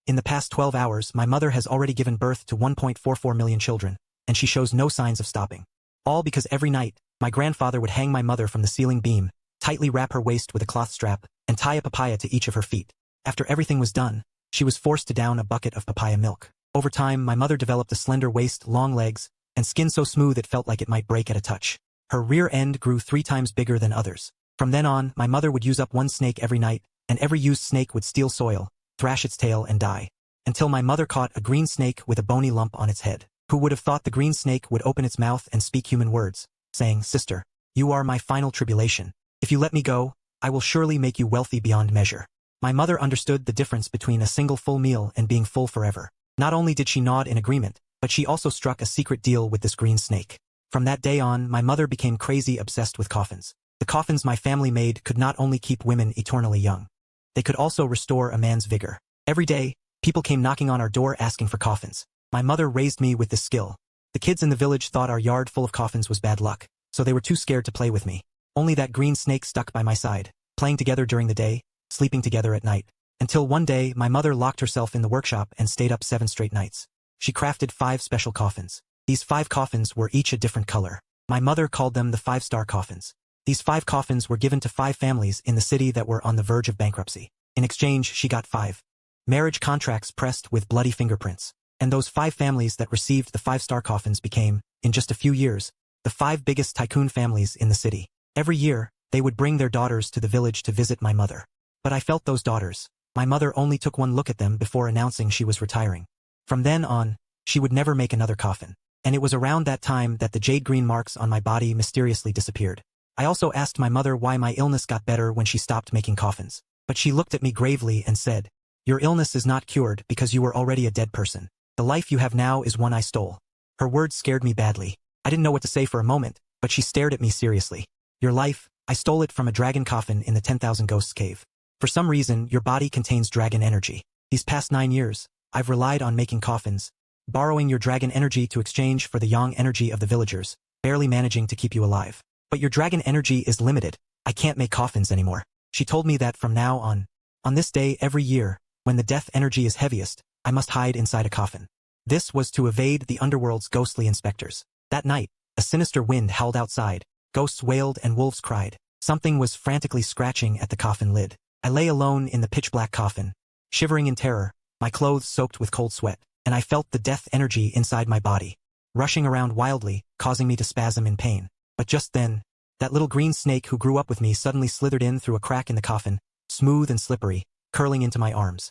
In the past 12 hours, my mother has already given birth to 1.44 million children, and she shows no signs of stopping. All because every night, my grandfather would hang my mother from the ceiling beam, tightly wrap her waist with a cloth strap, and tie a papaya to each of her feet. After everything was done, she was forced to down a bucket of papaya milk. Over time, my mother developed a slender waist, long legs, and skin so smooth it felt like it might break at a touch. Her rear end grew 3 times bigger than others. From then on, my mother would use up one snake every night, and every used snake would steal soil, thrash its tail and die. Until my mother caught a green snake with a bony lump on its head. Who would have thought the green snake would open its mouth and speak human words, saying, "Sister, you are my final tribulation. If you let me go, I will surely make you wealthy beyond measure." My mother understood the difference between a single full meal and being full forever. Not only did she nod in agreement, but she also struck a secret deal with this green snake. From that day on, my mother became crazy obsessed with coffins. The coffins my family made could not only keep women eternally young. They could also restore a man's vigor. Every day, people came knocking on our door asking for coffins. My mother raised me with this skill. The kids in the village thought our yard full of coffins was bad luck, so they were too scared to play with me. Only that green snake stuck by my side, playing together during the day, sleeping together at night. Until one day, my mother locked herself in the workshop and stayed up 7 straight nights. She crafted 5 special coffins. These 5 coffins were each a different color. My mother called them the 5-star coffins. These 5 coffins were given to 5 families in the city that were on the verge of bankruptcy. In exchange, she got 5 marriage contracts pressed with bloody fingerprints. And those 5 families that received the 5-star coffins became, in just a few years, the 5 biggest tycoon families in the city. Every year, they would bring their daughters to the village to visit my mother. But I felt those daughters. My mother only took one look at them before announcing she was retiring. From then on, she would never make another coffin. And it was around that time that the jade green marks on my body mysteriously disappeared. I also asked my mother why my illness got better when she stopped making coffins. But she looked at me gravely and said, "Your illness is not cured because you were already a dead person. The life you have now is one I stole." Her words scared me badly. I didn't know what to say for a moment, but she stared at me seriously. "Your life, I stole it from a dragon coffin in the 10,000 Ghosts cave. For some reason, your body contains dragon energy. These past 9 years, I've relied on making coffins, borrowing your dragon energy to exchange for the yang energy of the villagers, barely managing to keep you alive. But your dragon energy is limited. I can't make coffins anymore." She told me that from now on this day every year, when the death energy is heaviest, I must hide inside a coffin. This was to evade the underworld's ghostly inspectors. That night, a sinister wind howled outside, ghosts wailed and wolves cried. Something was frantically scratching at the coffin lid. I lay alone in the pitch-black coffin, shivering in terror, my clothes soaked with cold sweat, and I felt the death energy inside my body, rushing around wildly, causing me to spasm in pain. But just then, that little green snake who grew up with me suddenly slithered in through a crack in the coffin, smooth and slippery, curling into my arms.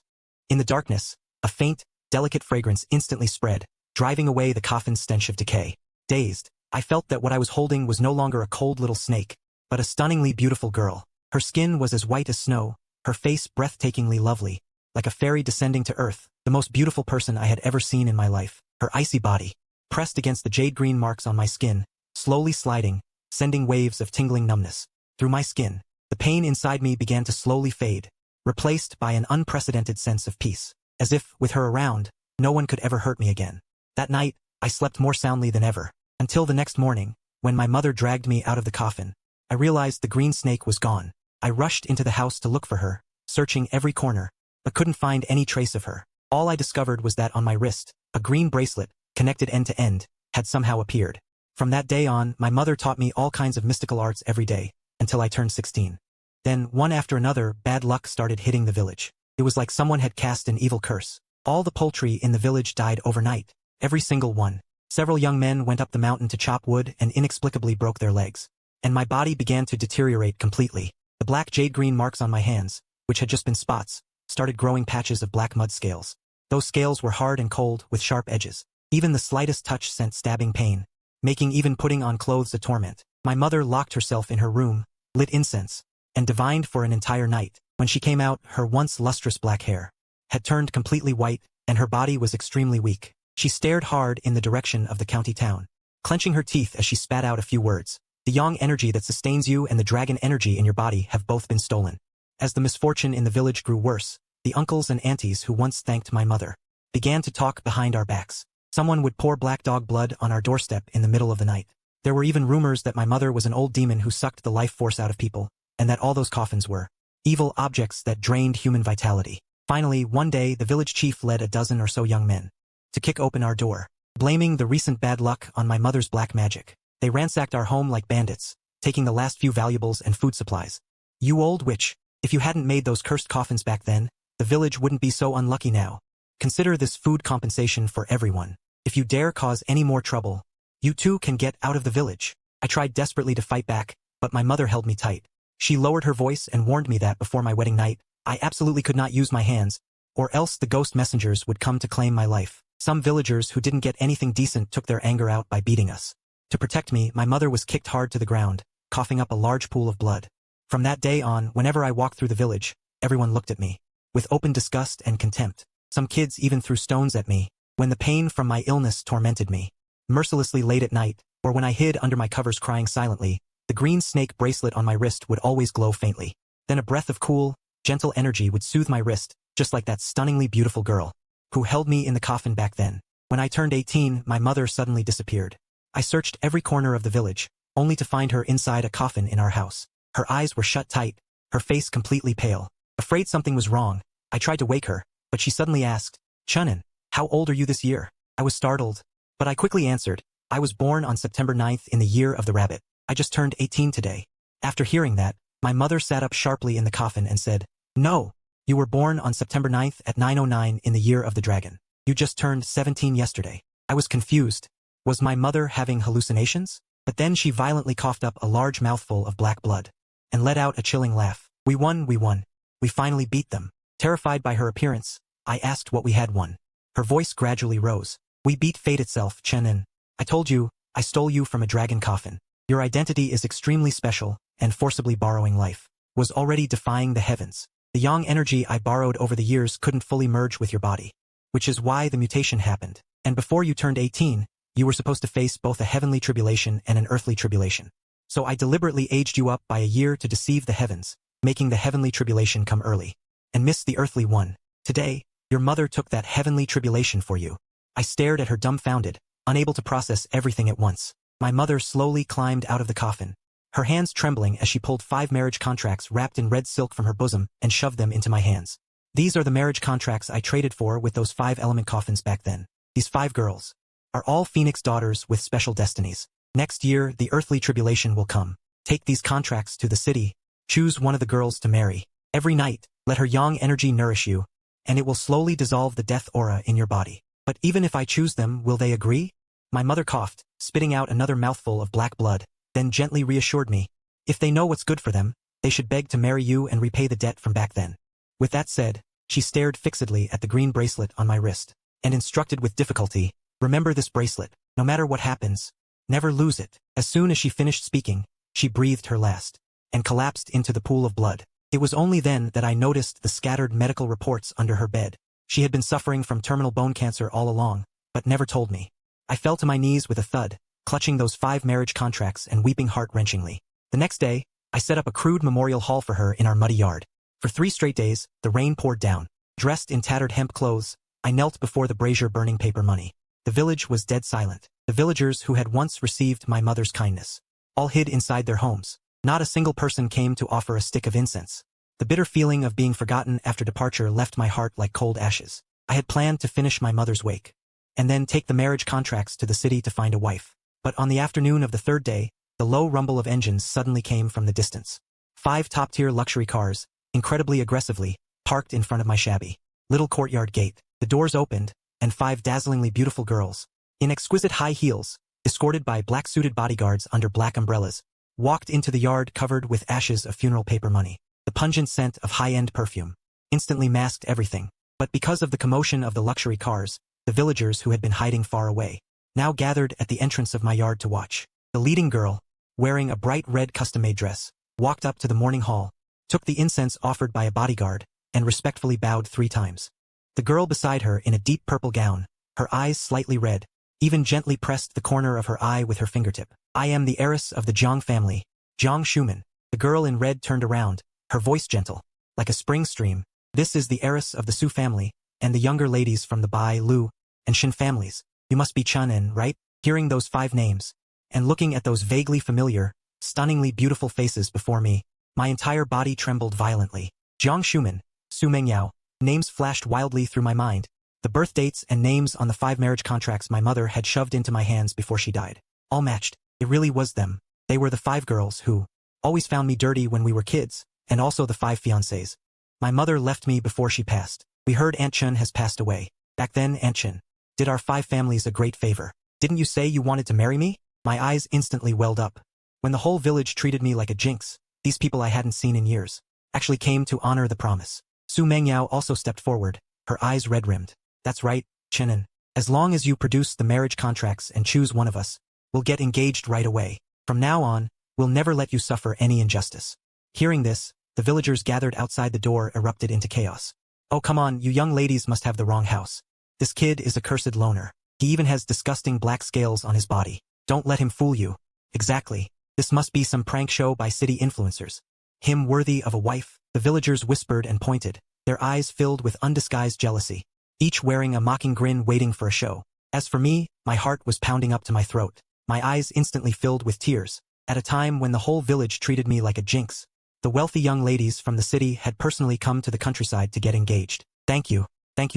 In the darkness, a faint, delicate fragrance instantly spread, driving away the coffin's stench of decay. Dazed, I felt that what I was holding was no longer a cold little snake, but a stunningly beautiful girl. Her skin was as white as snow, her face breathtakingly lovely, like a fairy descending to earth, the most beautiful person I had ever seen in my life. Her icy body, pressed against the jade green marks on my skin, slowly sliding, sending waves of tingling numbness through my skin. The pain inside me began to slowly fade, replaced by an unprecedented sense of peace. As if, with her around, no one could ever hurt me again. That night, I slept more soundly than ever, until the next morning, when my mother dragged me out of the coffin. I realized the green snake was gone. I rushed into the house to look for her, searching every corner, but couldn't find any trace of her. All I discovered was that on my wrist, a green bracelet, connected end to end, had somehow appeared. From that day on, my mother taught me all kinds of mystical arts every day, until I turned 16. Then, one after another, bad luck started hitting the village. It was like someone had cast an evil curse. All the poultry in the village died overnight, every single one. Several young men went up the mountain to chop wood and inexplicably broke their legs. And my body began to deteriorate completely. The black jade green marks on my hands, which had just been spots, started growing patches of black mud scales. Those scales were hard and cold, with sharp edges. Even the slightest touch sent stabbing pain, making even putting on clothes a torment. My mother locked herself in her room, lit incense, and divined for an entire night. When she came out, her once lustrous black hair had turned completely white, and her body was extremely weak. She stared hard in the direction of the county town, clenching her teeth as she spat out a few words. "The yang energy that sustains you and the dragon energy in your body have both been stolen." As the misfortune in the village grew worse, the uncles and aunties who once thanked my mother began to talk behind our backs. Someone would pour black dog blood on our doorstep in the middle of the night. There were even rumors that my mother was an old demon who sucked the life force out of people, and that all those coffins were evil objects that drained human vitality. Finally, one day, the village chief led a dozen or so young men to kick open our door, blaming the recent bad luck on my mother's black magic. They ransacked our home like bandits, taking the last few valuables and food supplies. You old witch, if you hadn't made those cursed coffins back then, the village wouldn't be so unlucky now. Consider this food compensation for everyone. If you dare cause any more trouble, you too can get out of the village. I tried desperately to fight back, but my mother held me tight. She lowered her voice and warned me that before my wedding night, I absolutely could not use my hands, or else the ghost messengers would come to claim my life. Some villagers who didn't get anything decent took their anger out by beating us. To protect me, my mother was kicked hard to the ground, coughing up a large pool of blood. From that day on, whenever I walked through the village, everyone looked at me with open disgust and contempt. Some kids even threw stones at me when the pain from my illness tormented me. Mercilessly late at night, or when I hid under my covers crying silently, the green snake bracelet on my wrist would always glow faintly. Then a breath of cool, gentle energy would soothe my wrist, just like that stunningly beautiful girl who held me in the coffin back then. When I turned 18, my mother suddenly disappeared. I searched every corner of the village, only to find her inside a coffin in our house. Her eyes were shut tight, her face completely pale. Afraid something was wrong, I tried to wake her, but she suddenly asked, "Chen An, how old are you this year?" I was startled, but I quickly answered, "I was born on September 9th in the year of the rabbit. I just turned 18 today." After hearing that, my mother sat up sharply in the coffin and said, "No, you were born on September 9th at 9:09 in the year of the dragon. You just turned 17 yesterday." I was confused. Was my mother having hallucinations? But then she violently coughed up a large mouthful of black blood and let out a chilling laugh. We won, we won. We finally beat them." Terrified by her appearance, I asked what we had won. Her voice gradually rose. "We beat fate itself, Chen An. I told you, I stole you from a dragon coffin. Your identity is extremely special, and forcibly borrowing life was already defying the heavens. The yang energy I borrowed over the years couldn't fully merge with your body, which is why the mutation happened. And before you turned 18, you were supposed to face both a heavenly tribulation and an earthly tribulation. So I deliberately aged you up by a year to deceive the heavens, making the heavenly tribulation come early, and miss the earthly one. Today, your mother took that heavenly tribulation for you." I stared at her dumbfounded, unable to process everything at once. My mother slowly climbed out of the coffin, her hands trembling as she pulled 5 marriage contracts wrapped in red silk from her bosom and shoved them into my hands. "These are the marriage contracts I traded for with those 5-element coffins back then. These 5 girls are all Phoenix daughters with special destinies. Next year, the earthly tribulation will come. Take these contracts to the city. Choose one of the girls to marry. Every night, let her yang energy nourish you, and it will slowly dissolve the death aura in your body. But even if I choose them, will they agree?" My mother coughed, spitting out another mouthful of black blood, then gently reassured me. "If they know what's good for them, they should beg to marry you and repay the debt from back then." With that said, she stared fixedly at the green bracelet on my wrist, and instructed with difficulty, "Remember this bracelet. No matter what happens, never lose it." As soon as she finished speaking, she breathed her last, and collapsed into the pool of blood. It was only then that I noticed the scattered medical reports under her bed. She had been suffering from terminal bone cancer all along, but never told me. I fell to my knees with a thud, clutching those 5 marriage contracts and weeping heart-wrenchingly. The next day, I set up a crude memorial hall for her in our muddy yard. For 3 straight days, the rain poured down. Dressed in tattered hemp clothes, I knelt before the brazier burning paper money. The village was dead silent. The villagers who had once received my mother's kindness all hid inside their homes. Not a single person came to offer a stick of incense. The bitter feeling of being forgotten after departure left my heart like cold ashes. I had planned to finish my mother's wake, and then take the marriage contracts to the city to find a wife. But on the afternoon of the 3rd day, the low rumble of engines suddenly came from the distance. 5 top-tier luxury cars, incredibly aggressively, parked in front of my shabby little courtyard gate. The doors opened, and 5 dazzlingly beautiful girls, in exquisite high heels, escorted by black-suited bodyguards under black umbrellas, walked into the yard covered with ashes of funeral paper money. The pungent scent of high-end perfume instantly masked everything. But because of the commotion of the luxury cars, the villagers who had been hiding far away now gathered at the entrance of my yard to watch. The leading girl, wearing a bright red custom-made dress, walked up to the morning hall, took the incense offered by a bodyguard, and respectfully bowed 3 times. The girl beside her, in a deep purple gown, her eyes slightly red, even gently pressed the corner of her eye with her fingertip. "I am the heiress of the Jiang family, Jiang Shuman." The girl in red turned around, her voice gentle, like a spring stream. "This is the heiress of the Su family, and the younger ladies from the Bai, Lu, and Shin families. You must be Chen An, right?" Hearing those 5 names, and looking at those vaguely familiar, stunningly beautiful faces before me, my entire body trembled violently. Jiang Shuman, Su Mengyao, Names flashed wildly through my mind. The birth dates and names on the 5 marriage contracts my mother had shoved into my hands before she died. All matched. It really was them. They were the 5 girls who always found me dirty when we were kids, and also the 5 fiancés. My mother left me before she passed. We heard Aunt Chen has passed away. Back then, Aunt Chen did our 5 families a great favor. Didn't you say you wanted to marry me? My eyes instantly welled up. When the whole village treated me like a jinx, these people I hadn't seen in years actually came to honor the promise. Su Mengyao also stepped forward, her eyes red-rimmed. That's right, Chen An. As long as you produce the marriage contracts and choose one of us, we'll get engaged right away. From now on, we'll never let you suffer any injustice. Hearing this, the villagers gathered outside the door erupted into chaos. Oh come on, you young ladies must have the wrong house. This kid is a cursed loner. He even has disgusting black scales on his body. Don't let him fool you. Exactly. This must be some prank show by city influencers. Him worthy of a wife, the villagers whispered and pointed, their eyes filled with undisguised jealousy, each wearing a mocking grin waiting for a show. As for me, my heart was pounding up to my throat. My eyes instantly filled with tears. At a time when the whole village treated me like a jinx, the wealthy young ladies from the city had personally come to the countryside to get engaged. Thank you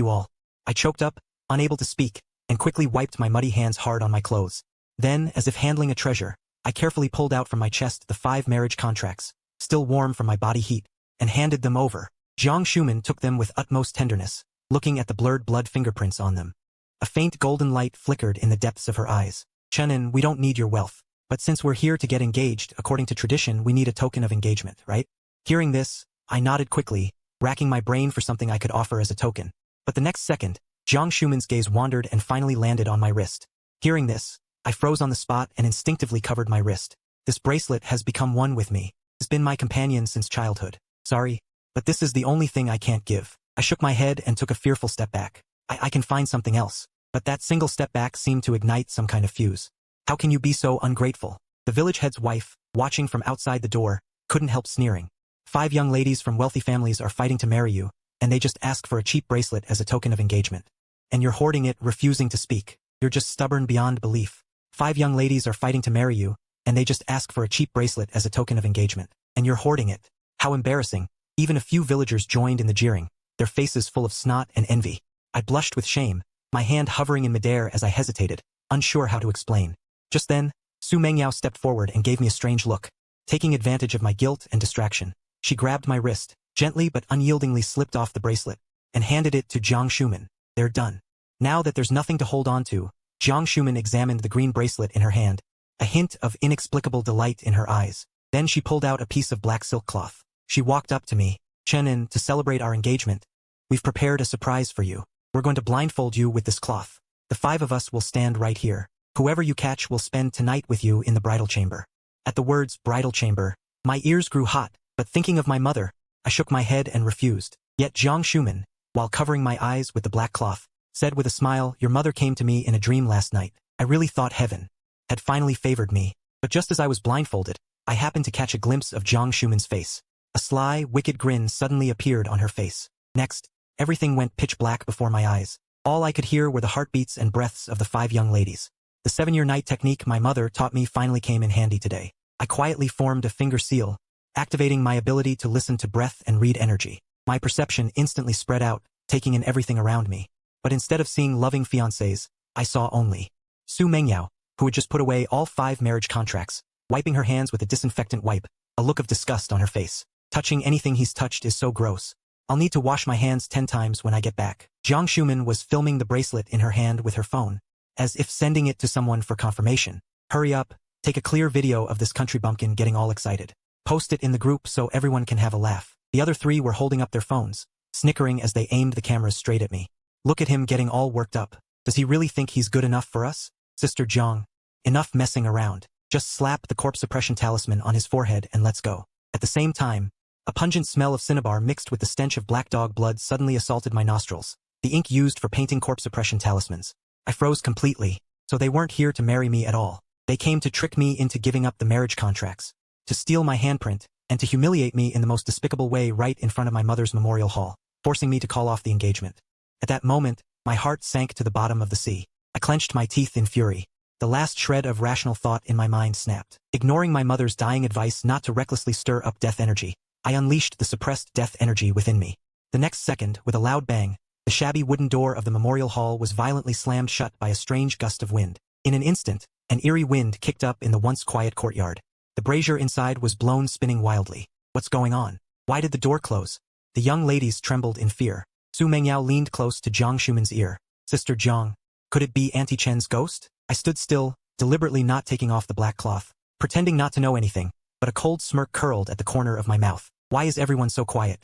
all. I choked up, unable to speak, and quickly wiped my muddy hands hard on my clothes. Then, as if handling a treasure, I carefully pulled out from my chest the 5 marriage contracts, still warm from my body heat, and handed them over. Jiang Shuman took them with utmost tenderness, looking at the blurred blood fingerprints on them. A faint golden light flickered in the depths of her eyes. Chen An, we don't need your wealth, but since we're here to get engaged, according to tradition, we need a token of engagement, right? Hearing this, I nodded quickly, racking my brain for something I could offer as a token. But the next second, Jiang Shuman's gaze wandered and finally landed on my wrist. Hearing this, I froze on the spot and instinctively covered my wrist. This bracelet has become one with me. It's been my companion since childhood. Sorry, but this is the only thing I can't give. I shook my head and took a fearful step back. I can find something else. But that single step back seemed to ignite some kind of fuse. How can you be so ungrateful? The village head's wife, watching from outside the door, couldn't help sneering. 5 young ladies from wealthy families are fighting to marry you, and they just ask for a cheap bracelet as a token of engagement. And you're hoarding it, refusing to speak. You're just stubborn beyond belief. 5 young ladies are fighting to marry you, and they just ask for a cheap bracelet as a token of engagement. And you're hoarding it. How embarrassing. Even a few villagers joined in the jeering, their faces full of snot and envy. I blushed with shame, my hand hovering in midair as I hesitated, unsure how to explain. Just then, Su Mengyao stepped forward and gave me a strange look. Taking advantage of my guilt and distraction, she grabbed my wrist, gently but unyieldingly slipped off the bracelet, and handed it to Jiang Shuman. They're done. Now that there's nothing to hold on to, Jiang Shuman examined the green bracelet in her hand, a hint of inexplicable delight in her eyes. Then she pulled out a piece of black silk cloth. She walked up to me. Chen An, to celebrate our engagement, we've prepared a surprise for you. We're going to blindfold you with this cloth. The 5 of us will stand right here. Whoever you catch will spend tonight with you in the bridal chamber. At the words bridal chamber, my ears grew hot, but thinking of my mother, I shook my head and refused. Yet Jiang Shuman, while covering my eyes with the black cloth, said with a smile, your mother came to me in a dream last night. I really thought heaven had finally favored me. But just as I was blindfolded, I happened to catch a glimpse of Jiang Shuman's face. A sly, wicked grin suddenly appeared on her face. Next, everything went pitch black before my eyes. All I could hear were the heartbeats and breaths of the 5 young ladies. The 7-year night technique my mother taught me finally came in handy today. I quietly formed a finger seal, activating my ability to listen to breath and read energy. My perception instantly spread out, taking in everything around me. But instead of seeing loving fiancés, I saw only Su Mengyao, who had just put away all 5 marriage contracts, wiping her hands with a disinfectant wipe, a look of disgust on her face. Touching anything he's touched is so gross. I'll need to wash my hands 10 times when I get back. Jiang Shuman was filming the bracelet in her hand with her phone, as if sending it to someone for confirmation. Hurry up, take a clear video of this country bumpkin getting all excited. Post it in the group so everyone can have a laugh. The other 3 were holding up their phones, snickering as they aimed the cameras straight at me. Look at him getting all worked up. Does he really think he's good enough for us? Sister Jiang, enough messing around. Just slap the corpse suppression talisman on his forehead and let's go. At the same time, a pungent smell of cinnabar mixed with the stench of black dog blood suddenly assaulted my nostrils. The ink used for painting corpse suppression talismans. I froze completely. So they weren't here to marry me at all. They came to trick me into giving up the marriage contracts, to steal my handprint, and to humiliate me in the most despicable way right in front of my mother's memorial hall, forcing me to call off the engagement. At that moment, my heart sank to the bottom of the sea. I clenched my teeth in fury. The last shred of rational thought in my mind snapped. Ignoring my mother's dying advice not to recklessly stir up death energy, I unleashed the suppressed death energy within me. The next second, with a loud bang, the shabby wooden door of the memorial hall was violently slammed shut by a strange gust of wind. In an instant, an eerie wind kicked up in the once quiet courtyard. The brazier inside was blown spinning wildly. What's going on? Why did the door close? The young ladies trembled in fear. Su Mengyao leaned close to Jiang Shumen's ear. Sister Jiang, could it be Auntie Chen's ghost? I stood still, deliberately not taking off the black cloth, pretending not to know anything, but a cold smirk curled at the corner of my mouth. Why is everyone so quiet?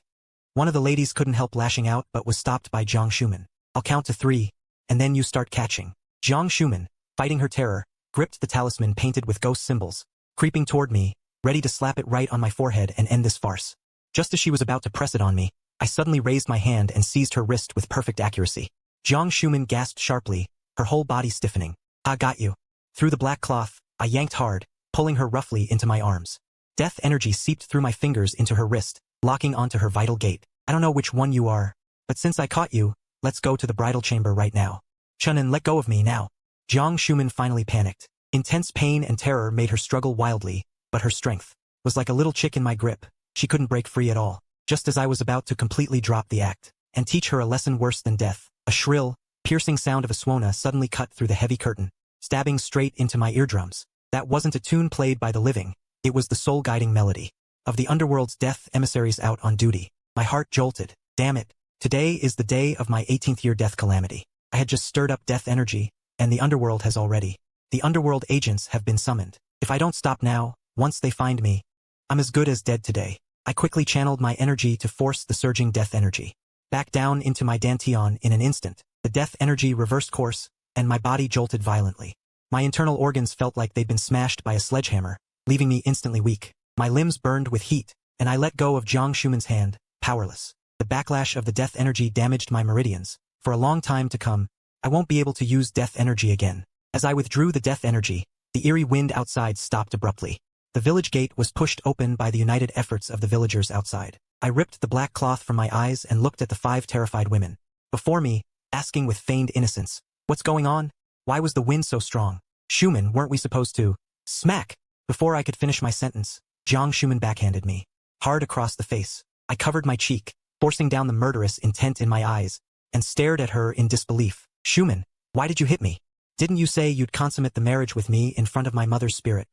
One of the ladies couldn't help lashing out but was stopped by Jiang Shumen. I'll count to 3, and then you start catching. Jiang Shumen, fighting her terror, gripped the talisman painted with ghost symbols, creeping toward me, ready to slap it right on my forehead and end this farce. Just as she was about to press it on me, I suddenly raised my hand and seized her wrist with perfect accuracy. Jiang Shumen gasped sharply, her whole body stiffening. I got you. Through the black cloth, I yanked hard, pulling her roughly into my arms. Death energy seeped through my fingers into her wrist, locking onto her vital gate. I don't know which one you are, but since I caught you, let's go to the bridal chamber right now. Chen An, let go of me now. Jiang Shumen finally panicked. Intense pain and terror made her struggle wildly, but her strength was like a little chick in my grip. She couldn't break free at all. Just as I was about to completely drop the act and teach her a lesson worse than death, a shrill, piercing sound of a swona suddenly cut through the heavy curtain, stabbing straight into my eardrums. That wasn't a tune played by the living, it was the soul-guiding melody of the underworld's death emissaries out on duty. My heart jolted. Damn it. Today is the day of my 18th year death calamity. I had just stirred up death energy, and the underworld has already. The underworld agents have been summoned. If I don't stop now, once they find me, I'm as good as dead today. I quickly channeled my energy to force the surging death energy back down into my dantian in an instant. The death energy reversed course, and my body jolted violently. My internal organs felt like they'd been smashed by a sledgehammer, leaving me instantly weak. My limbs burned with heat, and I let go of Jiang Shumen's hand, powerless. The backlash of the death energy damaged my meridians. For a long time to come, I won't be able to use death energy again. As I withdrew the death energy, the eerie wind outside stopped abruptly. The village gate was pushed open by the united efforts of the villagers outside. I ripped the black cloth from my eyes and looked at the 5 terrified women before me, asking with feigned innocence, what's going on? Why was the wind so strong? Shumen, weren't we supposed to? Smack! Before I could finish my sentence, Jiang Shumen backhanded me hard across the face. I covered my cheek, forcing down the murderous intent in my eyes, and stared at her in disbelief. Shumen, why did you hit me? Didn't you say you'd consummate the marriage with me in front of my mother's spirit?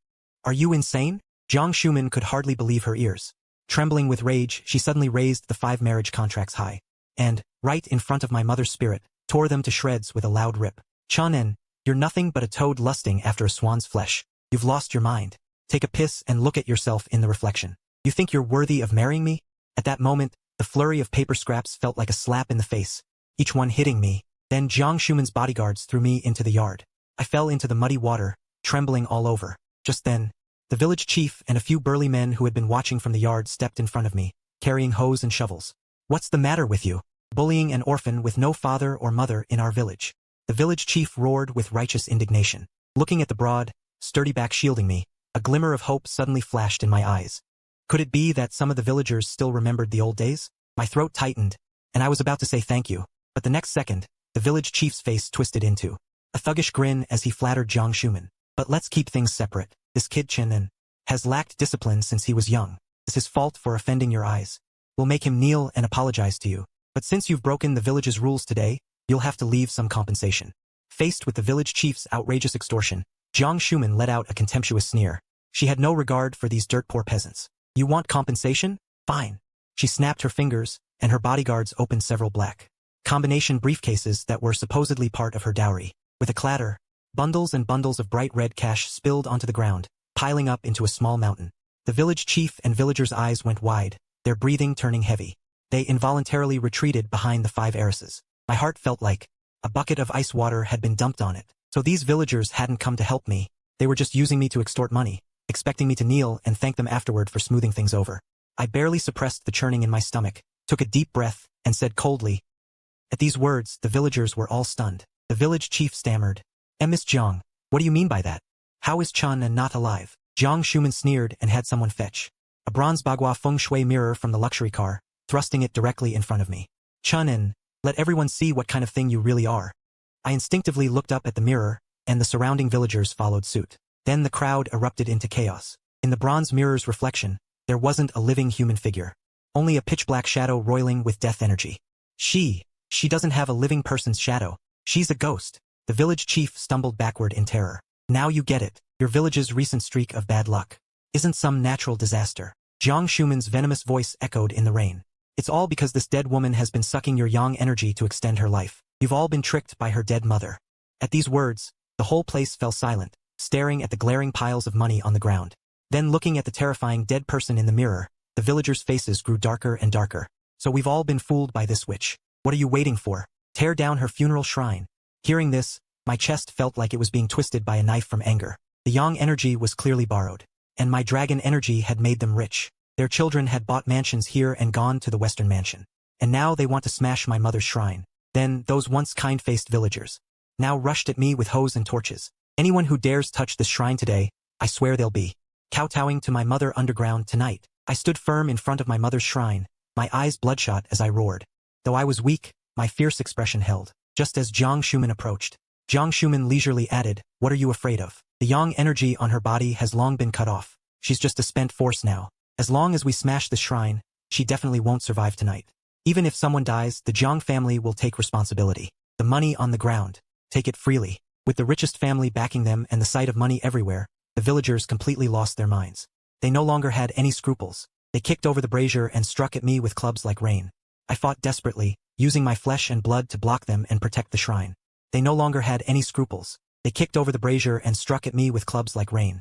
Are you insane? Jiang Shumen could hardly believe her ears. Trembling with rage, she suddenly raised the 5 marriage contracts high, and, right in front of my mother's spirit, tore them to shreds with a loud rip. Chen An, you're nothing but a toad lusting after a swan's flesh. You've lost your mind. Take a piss and look at yourself in the reflection. You think you're worthy of marrying me? At that moment, the flurry of paper scraps felt like a slap in the face, each one hitting me. Then Jiang Shumen's bodyguards threw me into the yard. I fell into the muddy water, trembling all over. Just then, the village chief and a few burly men who had been watching from the yard stepped in front of me, carrying hoes and shovels. What's the matter with you? Bullying an orphan with no father or mother in our village. The village chief roared with righteous indignation. Looking at the broad, sturdy back shielding me, a glimmer of hope suddenly flashed in my eyes. Could it be that some of the villagers still remembered the old days? My throat tightened, and I was about to say thank you, but the next second, the village chief's face twisted into a thuggish grin as he flattered Jiang Shumen. But let's keep things separate. This kid Chen An has lacked discipline since he was young. It's his fault for offending your eyes. We'll make him kneel and apologize to you. But since you've broken the village's rules today, you'll have to leave some compensation. Faced with the village chief's outrageous extortion, Jiang Shumen let out a contemptuous sneer. She had no regard for these dirt-poor peasants. You want compensation? Fine. She snapped her fingers, and her bodyguards opened several black combination briefcases that were supposedly part of her dowry. With a clatter, bundles and bundles of bright red cash spilled onto the ground, piling up into a small mountain. The village chief and villagers' eyes went wide, their breathing turning heavy. They involuntarily retreated behind the 5 heiresses. My heart felt like a bucket of ice water had been dumped on it. So these villagers hadn't come to help me. They were just using me to extort money, expecting me to kneel and thank them afterward for smoothing things over. I barely suppressed the churning in my stomach, took a deep breath, and said coldly. At these words, the villagers were all stunned. The village chief stammered. Miss Jiang, what do you mean by that? How is Chen An not alive? Jiang Shumen sneered and had someone fetch a bronze bagua feng shui mirror from the luxury car, thrusting it directly in front of me. Chen An, let everyone see what kind of thing you really are. I instinctively looked up at the mirror, and the surrounding villagers followed suit. Then the crowd erupted into chaos. In the bronze mirror's reflection, there wasn't a living human figure. only a pitch-black shadow roiling with death energy. She doesn't have a living person's shadow. She's a ghost. The village chief stumbled backward in terror. Now you get it. Your village's recent streak of bad luck isn't some natural disaster. Jiang Shuman's venomous voice echoed in the rain. It's all because this dead woman has been sucking your yang energy to extend her life. You've all been tricked by her dead mother. At these words, the whole place fell silent, staring at the glaring piles of money on the ground. Then looking at the terrifying dead person in the mirror, the villagers' faces grew darker and darker. So we've all been fooled by this witch. What are you waiting for? Tear down her funeral shrine. Hearing this, my chest felt like it was being twisted by a knife from anger. The yang energy was clearly borrowed, and my dragon energy had made them rich. Their children had bought mansions here and gone to the Western Mansion. And now they want to smash my mother's shrine. Then, those once kind-faced villagers now rushed at me with hoes and torches. Anyone who dares touch this shrine today, I swear they'll be kowtowing to my mother underground tonight. I stood firm in front of my mother's shrine, my eyes bloodshot as I roared. Though I was weak, my fierce expression held. Just as Jiang Shuman approached, Jiang Shuman leisurely added, "What are you afraid of? The yang energy on her body has long been cut off. She's just a spent force now. As long as we smash the shrine, she definitely won't survive tonight. Even if someone dies, the Jiang family will take responsibility. The money on the ground. Take it freely." With the richest family backing them and the sight of money everywhere, the villagers completely lost their minds. They no longer had any scruples. They kicked over the brazier and struck at me with clubs like rain. I fought desperately, using my flesh and blood to block them and protect the shrine. They no longer had any scruples. They kicked over the brazier and struck at me with clubs like rain.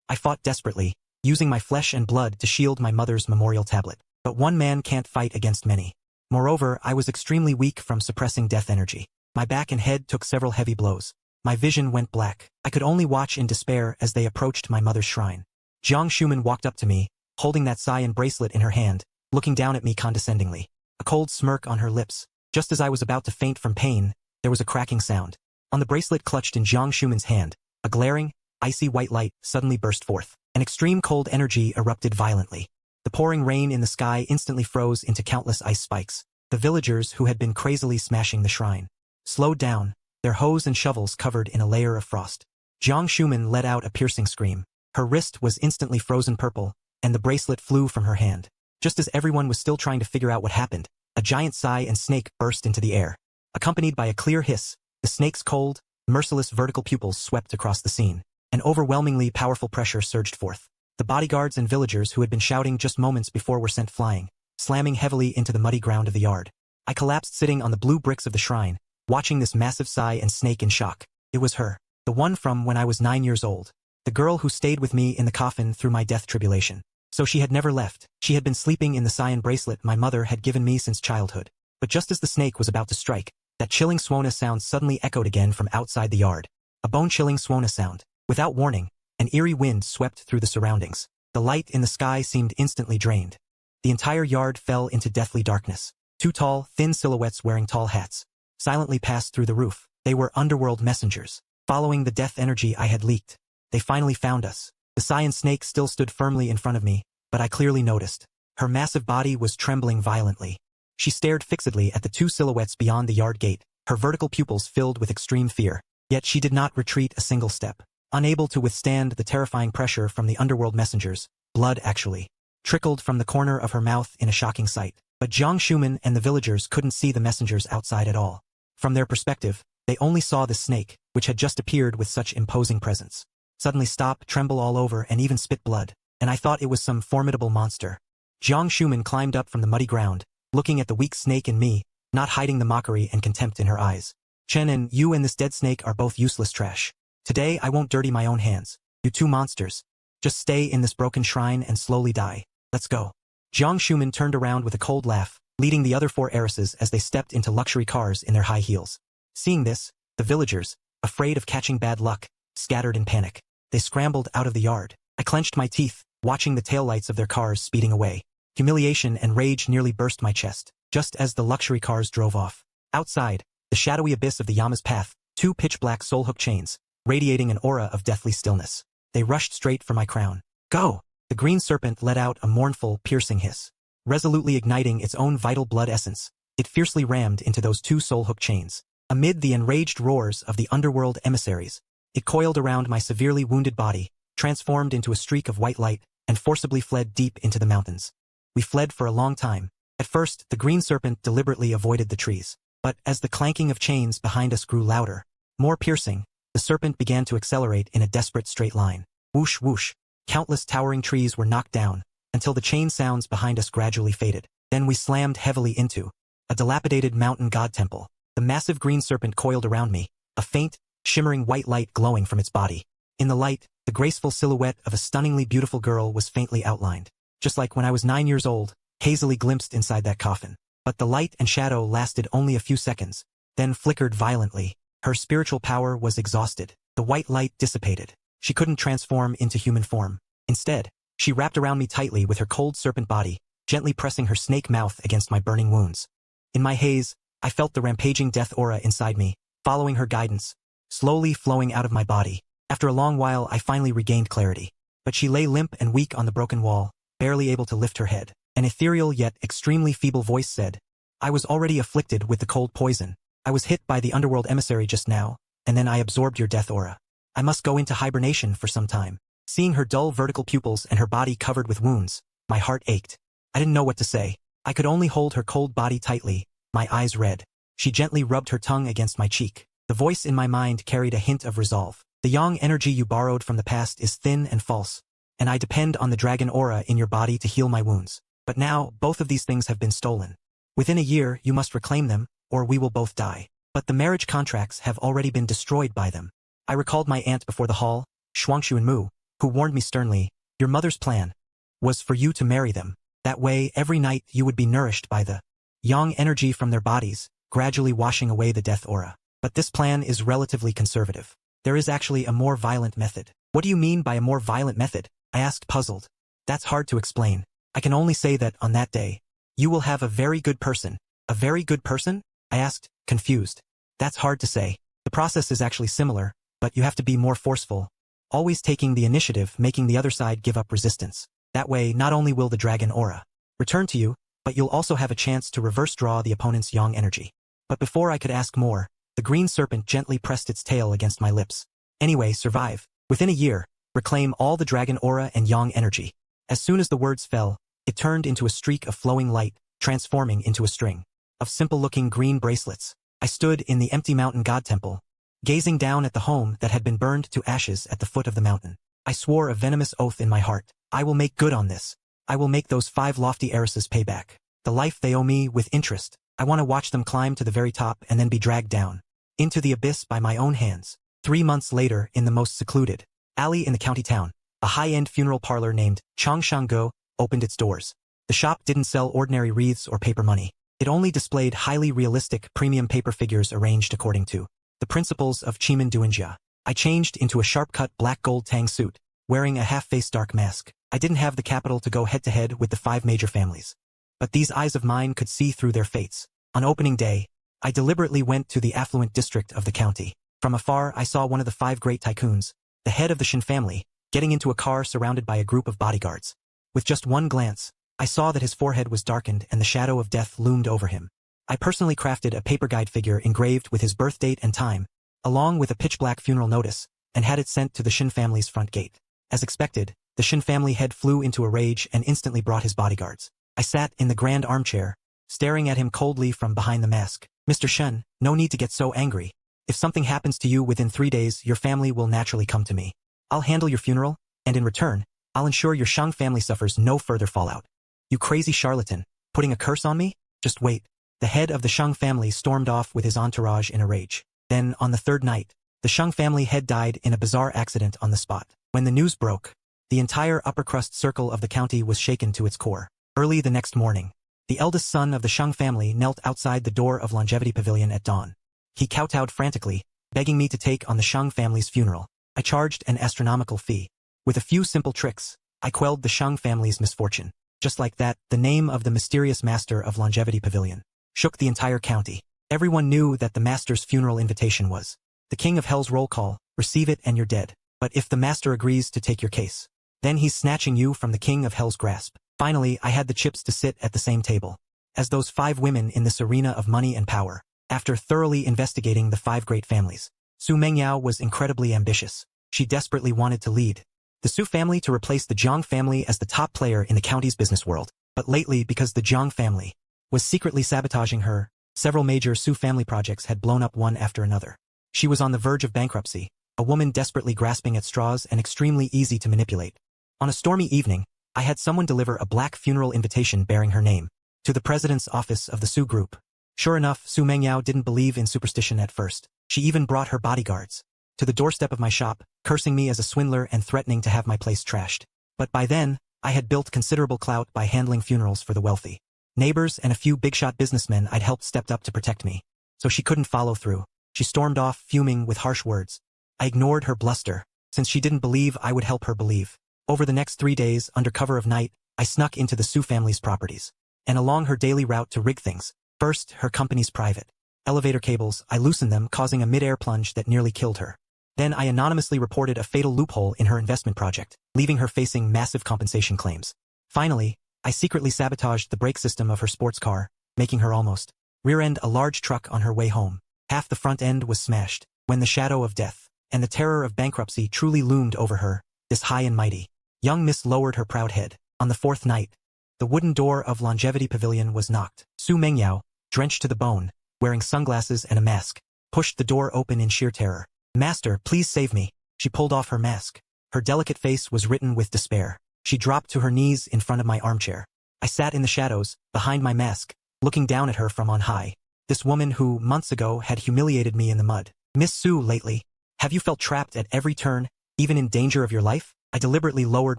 I fought desperately, using my flesh and blood to shield my mother's memorial tablet. But one man can't fight against many. Moreover, I was extremely weak from suppressing death energy. My back and head took several heavy blows. My vision went black. I could only watch in despair as they approached my mother's shrine. Jiang Shuman walked up to me, holding that cyan bracelet in her hand, looking down at me condescendingly. A cold smirk on her lips. Just as I was about to faint from pain, there was a cracking sound. On the bracelet clutched in Jiang Shuman's hand, a glaring, icy white light suddenly burst forth. An extreme cold energy erupted violently. The pouring rain in the sky instantly froze into countless ice spikes. The villagers who had been crazily smashing the shrine slowed down, their hoes and shovels covered in a layer of frost. Jiang Shuman let out a piercing scream. Her wrist was instantly frozen purple, and the bracelet flew from her hand. Just as everyone was still trying to figure out what happened, a giant sigh and snake burst into the air. Accompanied by a clear hiss, the snake's cold, merciless vertical pupils swept across the scene. An overwhelmingly powerful pressure surged forth. The bodyguards and villagers who had been shouting just moments before were sent flying, slamming heavily into the muddy ground of the yard. I collapsed sitting on the blue bricks of the shrine, watching this massive sigh and snake in shock. It was her, the one from when I was 9 years old. The girl who stayed with me in the coffin through my death tribulation. So she had never left. She had been sleeping in the cyan bracelet my mother had given me since childhood. But just as the snake was about to strike, that chilling swona sound suddenly echoed again from outside the yard. A bone-chilling swona sound. Without warning, an eerie wind swept through the surroundings. The light in the sky seemed instantly drained. The entire yard fell into deathly darkness. Two tall, thin silhouettes wearing tall hats silently passed through the roof. They were underworld messengers, following the death energy I had leaked. They finally found us. The cyan snake still stood firmly in front of me, but I clearly noticed. Her massive body was trembling violently. She stared fixedly at the two silhouettes beyond the yard gate, her vertical pupils filled with extreme fear. Yet she did not retreat a single step. Unable to withstand the terrifying pressure from the underworld messengers, blood actually trickled from the corner of her mouth in a shocking sight. But Jiang Shuman and the villagers couldn't see the messengers outside at all. From their perspective, they only saw the snake, which had just appeared with such imposing presence, suddenly stop, tremble all over, and even spit blood, and I thought it was some formidable monster. Jiang Shuman climbed up from the muddy ground, looking at the weak snake and me, not hiding the mockery and contempt in her eyes. "Chen An, you and this dead snake are both useless trash. Today I won't dirty my own hands. You two monsters. Just stay in this broken shrine and slowly die. Let's go." Jiang Shuman turned around with a cold laugh, leading the other 4 heiresses as they stepped into luxury cars in their high heels. Seeing this, the villagers, afraid of catching bad luck, scattered in panic. They scrambled out of the yard. I clenched my teeth, watching the taillights of their cars speeding away. Humiliation and rage nearly burst my chest, just as the luxury cars drove off. Outside, the shadowy abyss of the Yama's path, 2 pitch-black soul-hook chains, radiating an aura of deathly stillness. They rushed straight for my crown. "Go!" The green serpent let out a mournful, piercing hiss. Resolutely igniting its own vital blood essence, it fiercely rammed into those 2 soul-hook chains. Amid the enraged roars of the underworld emissaries, it coiled around my severely wounded body, transformed into a streak of white light, and forcibly fled deep into the mountains. we fled for a long time. At first, the green serpent deliberately avoided the trees. But as the clanking of chains behind us grew louder, more piercing, the serpent began to accelerate in a desperate straight line. Whoosh whoosh. Countless towering trees were knocked down, until the chain sounds behind us gradually faded. Then we slammed heavily into a dilapidated mountain god temple. The massive green serpent coiled around me, a faint, shimmering white light glowing from its body. In the light, the graceful silhouette of a stunningly beautiful girl was faintly outlined. Just like when I was 9 years old, hazily glimpsed inside that coffin. But the light and shadow lasted only a few seconds, then flickered violently. Her spiritual power was exhausted. The white light dissipated. She couldn't transform into human form. Instead, she wrapped around me tightly with her cold serpent body, gently pressing her snake mouth against my burning wounds. In my haze, I felt the rampaging death aura inside me, following her guidance, slowly flowing out of my body. After a long while, I finally regained clarity. But she lay limp and weak on the broken wall, barely able to lift her head. An ethereal yet extremely feeble voice said, "I was already afflicted with the cold poison. I was hit by the underworld emissary just now, and then I absorbed your death aura. I must go into hibernation for some time." Seeing her dull vertical pupils and her body covered with wounds, my heart ached. I didn't know what to say. I could only hold her cold body tightly, my eyes red. She gently rubbed her tongue against my cheek. The voice in my mind carried a hint of resolve. "The yang energy you borrowed from the past is thin and false, and I depend on the dragon aura in your body to heal my wounds. But now, both of these things have been stolen. Within a year, you must reclaim them, or we will both die. But the marriage contracts have already been destroyed by them." I recalled my aunt before the hall, Shuangshu and Mu, who warned me sternly, "Your mother's plan was for you to marry them. That way, every night you would be nourished by the yang energy from their bodies, gradually washing away the death aura. But this plan is relatively conservative. There is actually a more violent method." "What do you mean by a more violent method?" I asked, puzzled. "That's hard to explain. I can only say that on that day, you will have a very good person." "A very good person?" I asked, confused. "That's hard to say. The process is actually similar, but you have to be more forceful, always taking the initiative, making the other side give up resistance. That way, not only will the dragon aura return to you, but you'll also have a chance to reverse draw the opponent's yang energy." But before I could ask more, the green serpent gently pressed its tail against my lips. "Anyway, survive. Within a year, reclaim all the dragon aura and yang energy." As soon as the words fell, it turned into a streak of flowing light, transforming into a string of simple-looking green bracelets. I stood in the empty mountain god temple, gazing down at the home that had been burned to ashes at the foot of the mountain. I swore a venomous oath in my heart. I will make good on this. I will make those 5 lofty heiresses pay back the life they owe me with interest. I want to watch them climb to the very top and then be dragged down into the abyss by my own hands. 3 months later, in the most secluded alley in the county town, a high-end funeral parlor named Changshango opened its doors. The shop didn't sell ordinary wreaths or paper money. It only displayed highly realistic premium paper figures arranged according to the principles of Chiman Duanjia. I changed into a sharp-cut black gold tang suit, wearing a half-face dark mask. I didn't have the capital to go head-to-head with the 5 major families. But these eyes of mine could see through their fates. On opening day, I deliberately went to the affluent district of the county. From afar, I saw one of the 5 great tycoons, the head of the Shin family, getting into a car surrounded by a group of bodyguards. With just one glance, I saw that his forehead was darkened and the shadow of death loomed over him. I personally crafted a paper guide figure engraved with his birth date and time, along with a pitch-black funeral notice, and had it sent to the Shin family's front gate. As expected, the Shin family head flew into a rage and instantly brought his bodyguards. I sat in the grand armchair, staring at him coldly from behind the mask. "Mr. Shen, no need to get so angry. If something happens to you within 3 days, your family will naturally come to me. I'll handle your funeral, and in return, I'll ensure your Shang family suffers no further fallout." "You crazy charlatan, putting a curse on me? Just wait." The head of the Shang family stormed off with his entourage in a rage. Then, on the 3rd night, the Shang family head died in a bizarre accident on the spot. When the news broke, the entire upper-crust circle of the county was shaken to its core. Early the next morning, the eldest son of the Shang family knelt outside the door of Longevity Pavilion at dawn. He kowtowed frantically, begging me to take on the Shang family's funeral. I charged an astronomical fee. With a few simple tricks, I quelled the Shang family's misfortune. Just like that, the name of the mysterious master of Longevity Pavilion shook the entire county. Everyone knew that the master's funeral invitation was the King of Hell's roll call, receive it and you're dead. But if the master agrees to take your case, then he's snatching you from the King of Hell's grasp. Finally, I had the chips to sit at the same table as those 5 women in this arena of money and power. After thoroughly investigating the 5 great families, Su Mengyao was incredibly ambitious. She desperately wanted to lead the Su family to replace the Jiang family as the top player in the county's business world. But lately, because the Jiang family was secretly sabotaging her, several major Su family projects had blown up one after another. She was on the verge of bankruptcy, a woman desperately grasping at straws and extremely easy to manipulate. On a stormy evening, I had someone deliver a black funeral invitation bearing her name to the president's office of the Su group. Sure enough, Su Mengyao didn't believe in superstition at first. She even brought her bodyguards to the doorstep of my shop, cursing me as a swindler and threatening to have my place trashed. But by then, I had built considerable clout by handling funerals for the wealthy. Neighbors and a few big-shot businessmen I'd helped stepped up to protect me. So she couldn't follow through. She stormed off, fuming with harsh words. I ignored her bluster, since she didn't believe I would help her believe. Over the next 3 days, under cover of night, I snuck into the Su family's properties. And along her daily route to rig things, first, her company's private elevator cables, I loosened them, causing a mid-air plunge that nearly killed her. Then I anonymously reported a fatal loophole in her investment project, leaving her facing massive compensation claims. Finally, I secretly sabotaged the brake system of her sports car, making her almost rear-end a large truck on her way home. Half the front end was smashed, when the shadow of death and the terror of bankruptcy truly loomed over her, this high and mighty. Young Miss lowered her proud head. On the 4th night, the wooden door of Longevity Pavilion was knocked. Su Mengyao, drenched to the bone, wearing sunglasses and a mask, pushed the door open in sheer terror. "Master, please save me." She pulled off her mask. Her delicate face was written with despair. She dropped to her knees in front of my armchair. I sat in the shadows, behind my mask, looking down at her from on high. This woman who, months ago, had humiliated me in the mud. "Miss Su, lately, have you felt trapped at every turn, even in danger of your life?" I deliberately lowered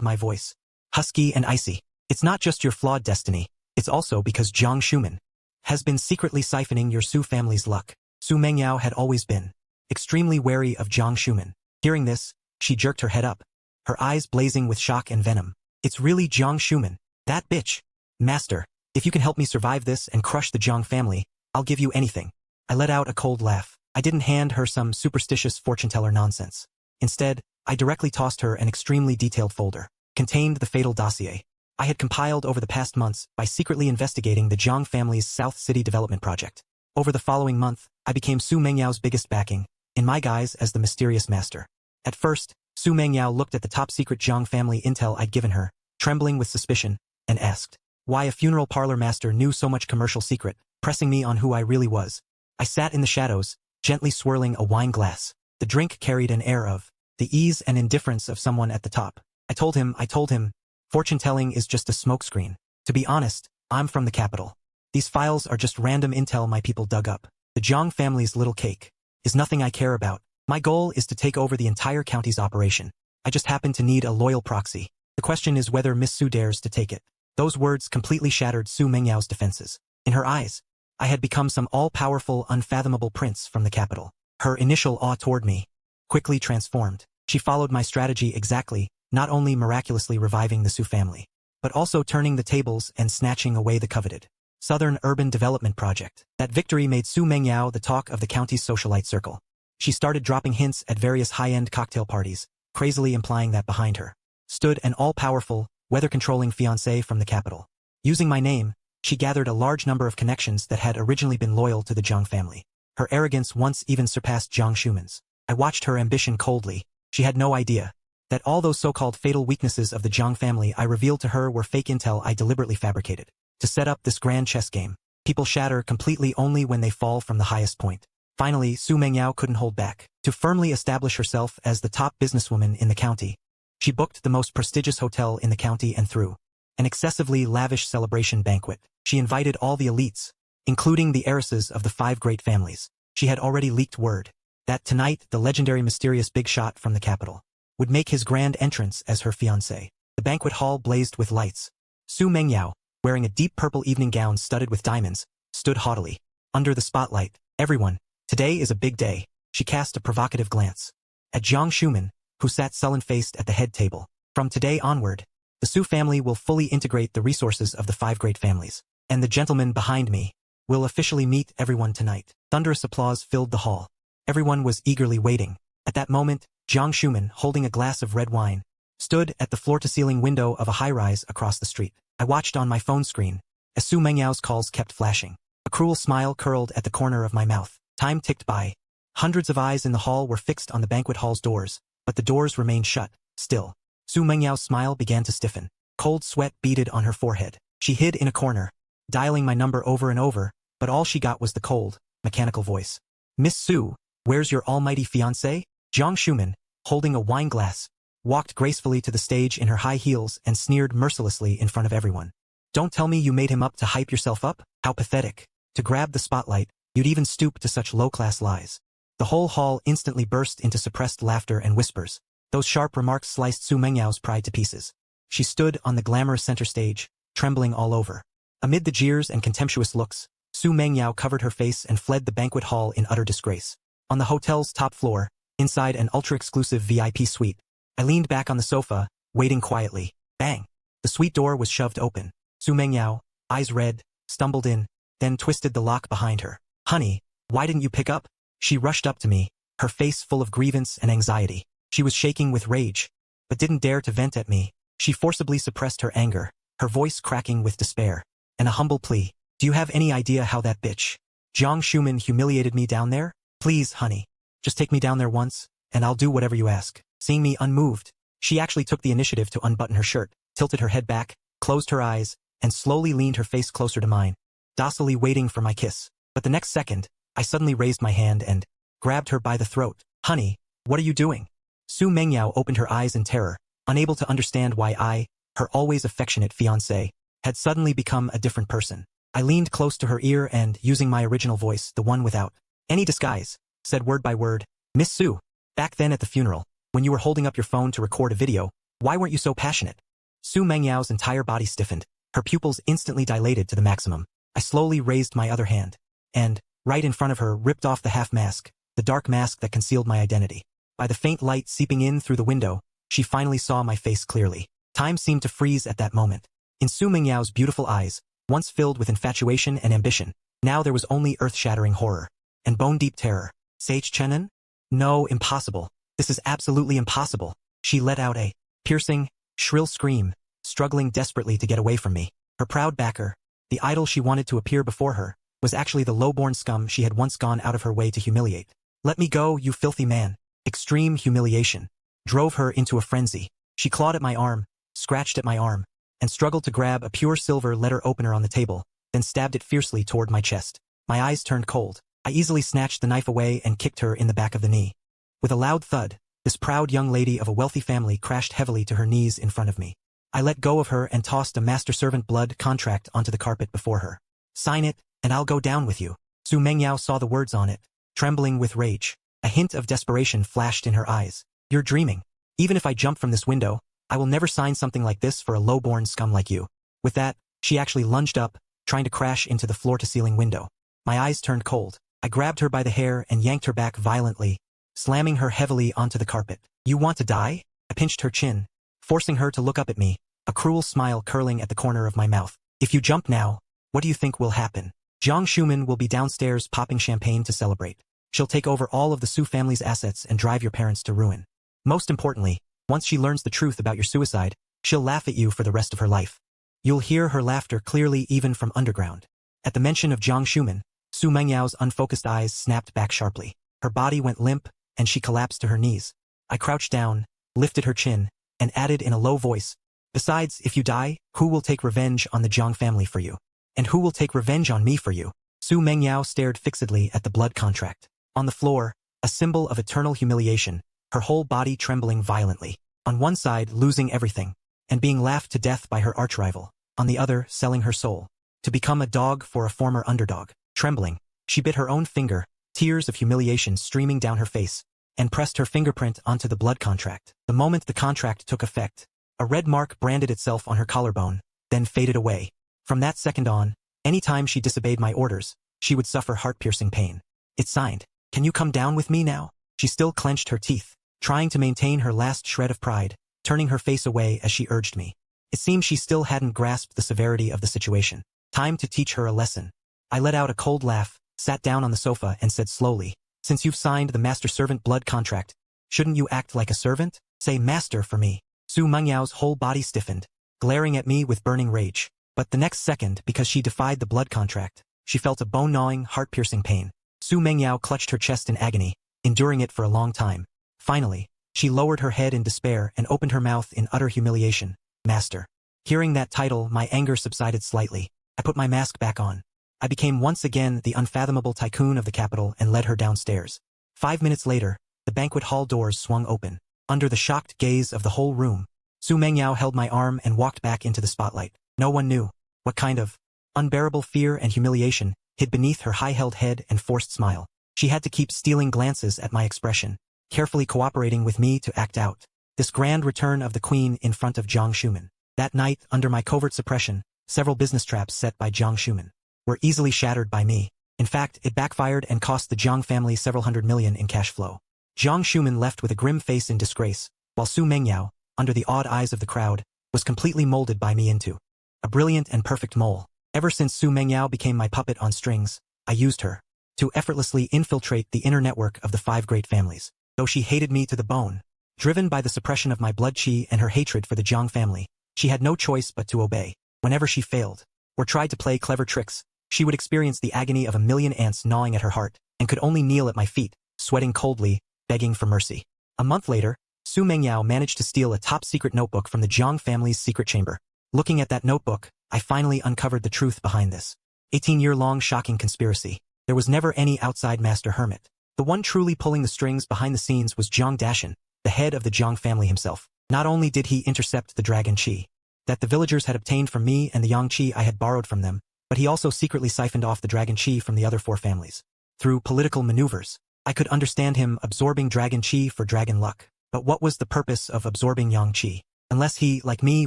my voice, husky and icy. "It's not just your flawed destiny, it's also because Jiang Shuman has been secretly siphoning your Su family's luck." Su Mengyao had always been extremely wary of Jiang Shuman. Hearing this, she jerked her head up, her eyes blazing with shock and venom. "It's really Jiang Shuman, that bitch. Master, if you can help me survive this and crush the Jiang family, I'll give you anything." I let out a cold laugh. I didn't hand her some superstitious fortune-teller nonsense. Instead, I directly tossed her an extremely detailed folder, contained the fatal dossier I had compiled over the past months by secretly investigating the Jiang family's South City development project. Over the following month, I became Su Mengyao's biggest backing, in my guise as the mysterious master. At first, Su Mengyao looked at the top-secret Jiang family intel I'd given her, trembling with suspicion, and asked why a funeral parlor master knew so much commercial secret, pressing me on who I really was. I sat in the shadows, gently swirling a wine glass. The drink carried an air of the ease and indifference of someone at the top. I told him, fortune-telling is just a smokescreen. To be honest, I'm from the capital. These files are just random intel my people dug up. The Jiang family's little cake is nothing I care about. My goal is to take over the entire county's operation. I just happen to need a loyal proxy. The question is whether Miss Su dares to take it. Those words completely shattered Su Mengyao's defenses. In her eyes, I had become some all-powerful, unfathomable prince from the capital. Her initial awe toward me quickly transformed. She followed my strategy exactly, not only miraculously reviving the Su family, but also turning the tables and snatching away the coveted Southern Urban Development Project. That victory made Su Mengyao the talk of the county's socialite circle. She started dropping hints at various high-end cocktail parties, crazily implying that behind her stood an all-powerful, weather-controlling fiancé from the capital. Using my name, she gathered a large number of connections that had originally been loyal to the Jiang family. Her arrogance once even surpassed Jiang Shuman's. I watched her ambition coldly. She had no idea that all those so-called fatal weaknesses of the Jiang family I revealed to her were fake intel I deliberately fabricated to set up this grand chess game. People shatter completely only when they fall from the highest point. Finally, Su Mengyao couldn't hold back. To firmly establish herself as the top businesswoman in the county, she booked the most prestigious hotel in the county and threw an excessively lavish celebration banquet. She invited all the elites, including the heiresses of the 5 great families. She had already leaked word that tonight the legendary mysterious big shot from the capital would make his grand entrance as her fiancé. The banquet hall blazed with lights. Su Mengyao, wearing a deep purple evening gown studded with diamonds, stood haughtily under the spotlight. "Everyone, today is a big day." She cast a provocative glance at Jiang Shuman, who sat sullen-faced at the head table. "From today onward, the Su family will fully integrate the resources of the 5 great families, and the gentleman behind me will officially meet everyone tonight." Thunderous applause filled the hall. Everyone was eagerly waiting. At that moment, Jiang Shuman, holding a glass of red wine, stood at the floor-to-ceiling window of a high-rise across the street. I watched on my phone screen as Su Mengyao's calls kept flashing. A cruel smile curled at the corner of my mouth. Time ticked by. Hundreds of eyes in the hall were fixed on the banquet hall's doors, but the doors remained shut. Still, Su Mengyao's smile began to stiffen. Cold sweat beaded on her forehead. She hid in a corner, dialing my number over and over, but all she got was the cold, mechanical voice. Miss Su, where's your almighty fiancé? Jiang Shuman, holding a wine glass, walked gracefully to the stage in her high heels and sneered mercilessly in front of everyone. Don't tell me you made him up to hype yourself up? How pathetic. To grab the spotlight, you'd even stoop to such low-class lies. The whole hall instantly burst into suppressed laughter and whispers. Those sharp remarks sliced Su Mengyao's pride to pieces. She stood on the glamorous center stage, trembling all over. Amid the jeers and contemptuous looks, Su Mengyao covered her face and fled the banquet hall in utter disgrace. On the hotel's top floor, inside an ultra-exclusive VIP suite, I leaned back on the sofa, waiting quietly. Bang! The suite door was shoved open. Su Mengyao, eyes red, stumbled in, then twisted the lock behind her. Honey, why didn't you pick up? She rushed up to me, her face full of grievance and anxiety. She was shaking with rage, but didn't dare to vent at me. She forcibly suppressed her anger, her voice cracking with despair, and a humble plea. Do you have any idea how that bitch, Jiang Shuman, humiliated me down there? Please, honey, just take me down there once, and I'll do whatever you ask. Seeing me unmoved, she actually took the initiative to unbutton her shirt, tilted her head back, closed her eyes, and slowly leaned her face closer to mine, docilely waiting for my kiss. But the next second, I suddenly raised my hand and grabbed her by the throat. Honey, what are you doing? Su Mengyao opened her eyes in terror, unable to understand why I, her always affectionate fiancé, had suddenly become a different person. I leaned close to her ear and, using my original voice, the one without any disguise, said word by word, Miss Su, back then at the funeral, when you were holding up your phone to record a video, why weren't you so passionate? Su Mengyao's entire body stiffened, her pupils instantly dilated to the maximum. I slowly raised my other hand, and, right in front of her, ripped off the half mask, the dark mask that concealed my identity. By the faint light seeping in through the window, she finally saw my face clearly. Time seemed to freeze at that moment. In Su Mengyao's beautiful eyes, once filled with infatuation and ambition, now there was only earth-shattering horror and bone-deep terror. Sage Chen An? No, impossible. This is absolutely impossible. She let out a piercing, shrill scream, struggling desperately to get away from me. Her proud backer, the idol she wanted to appear before her, was actually the low-born scum she had once gone out of her way to humiliate. Let me go, you filthy man. Extreme humiliation drove her into a frenzy. She clawed at my arm, scratched at my arm, and struggled to grab a pure silver letter opener on the table, then stabbed it fiercely toward my chest. My eyes turned cold. I easily snatched the knife away and kicked her in the back of the knee. With a loud thud, this proud young lady of a wealthy family crashed heavily to her knees in front of me. I let go of her and tossed a master-servant blood contract onto the carpet before her. Sign it, and I'll go down with you. Su Mengyao saw the words on it, trembling with rage. A hint of desperation flashed in her eyes. You're dreaming. Even if I jump from this window, I will never sign something like this for a low-born scum like you. With that, she actually lunged up, trying to crash into the floor-to-ceiling window. My eyes turned cold. I grabbed her by the hair and yanked her back violently, slamming her heavily onto the carpet. You want to die? I pinched her chin, forcing her to look up at me, a cruel smile curling at the corner of my mouth. If you jump now, what do you think will happen? Jiang Shuman will be downstairs popping champagne to celebrate. She'll take over all of the Su family's assets and drive your parents to ruin. Most importantly, once she learns the truth about your suicide, she'll laugh at you for the rest of her life. You'll hear her laughter clearly even from underground. At the mention of Jiang Shuman, Su Mengyao's unfocused eyes snapped back sharply. Her body went limp, and she collapsed to her knees. I crouched down, lifted her chin, and added in a low voice, besides, if you die, who will take revenge on the Jiang family for you? And who will take revenge on me for you? Su Mengyao stared fixedly at the blood contract. On the floor, a symbol of eternal humiliation, her whole body trembling violently. On one side, losing everything, and being laughed to death by her arch-rival. On the other, selling her soul, to become a dog for a former underdog. Trembling, she bit her own finger, tears of humiliation streaming down her face, and pressed her fingerprint onto the blood contract. The moment the contract took effect, a red mark branded itself on her collarbone, then faded away. From that second on, any time she disobeyed my orders, she would suffer heart-piercing pain. It's signed. Can you come down with me now? She still clenched her teeth, trying to maintain her last shred of pride, turning her face away as she urged me. It seemed she still hadn't grasped the severity of the situation. Time to teach her a lesson. I let out a cold laugh, sat down on the sofa and said slowly, since you've signed the master-servant blood contract, shouldn't you act like a servant? Say master for me. Su Mengyao's whole body stiffened, glaring at me with burning rage. But the next second, because she defied the blood contract, she felt a bone-gnawing, heart-piercing pain. Su Mengyao clutched her chest in agony, enduring it for a long time. Finally, she lowered her head in despair and opened her mouth in utter humiliation. Master. Hearing that title, my anger subsided slightly. I put my mask back on. I became once again the unfathomable tycoon of the capital and led her downstairs. 5 minutes later, the banquet hall doors swung open. Under the shocked gaze of the whole room, Su Mengyao held my arm and walked back into the spotlight. No one knew what kind of unbearable fear and humiliation hid beneath her high-held head and forced smile. She had to keep stealing glances at my expression, carefully cooperating with me to act out this grand return of the queen in front of Jiang Shuman. That night, under my covert suppression, several business traps set by Jiang Shuman were easily shattered by me. In fact, it backfired and cost the Jiang family several hundred million in cash flow. Jiang Shuman left with a grim face in disgrace, while Su Mengyao, under the awed eyes of the crowd, was completely molded by me into a brilliant and perfect mole. Ever since Su Mengyao became my puppet on strings, I used her to effortlessly infiltrate the inner network of the 5 great families. Though she hated me to the bone, driven by the suppression of my blood qi and her hatred for the Jiang family, she had no choice but to obey. Whenever she failed, or tried to play clever tricks, she would experience the agony of a million ants gnawing at her heart, and could only kneel at my feet, sweating coldly, begging for mercy. A month later, Su Mengyao managed to steal a top-secret notebook from the Jiang family's secret chamber. Looking at that notebook, I finally uncovered the truth behind this 18-year-long shocking conspiracy. There was never any outside master hermit. The one truly pulling the strings behind the scenes was Jiang Dashan, the head of the Jiang family himself. Not only did he intercept the dragon qi that the villagers had obtained from me and the yang qi I had borrowed from them, but he also secretly siphoned off the dragon qi from the other 4 families. Through political maneuvers, I could understand him absorbing dragon qi for dragon luck. But what was the purpose of absorbing yang qi? Unless he, like me,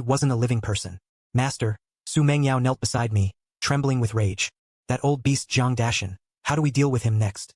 wasn't a living person. Master, Su Mengyao knelt beside me, trembling with rage. That old beast Jiang Dashan, how do we deal with him next?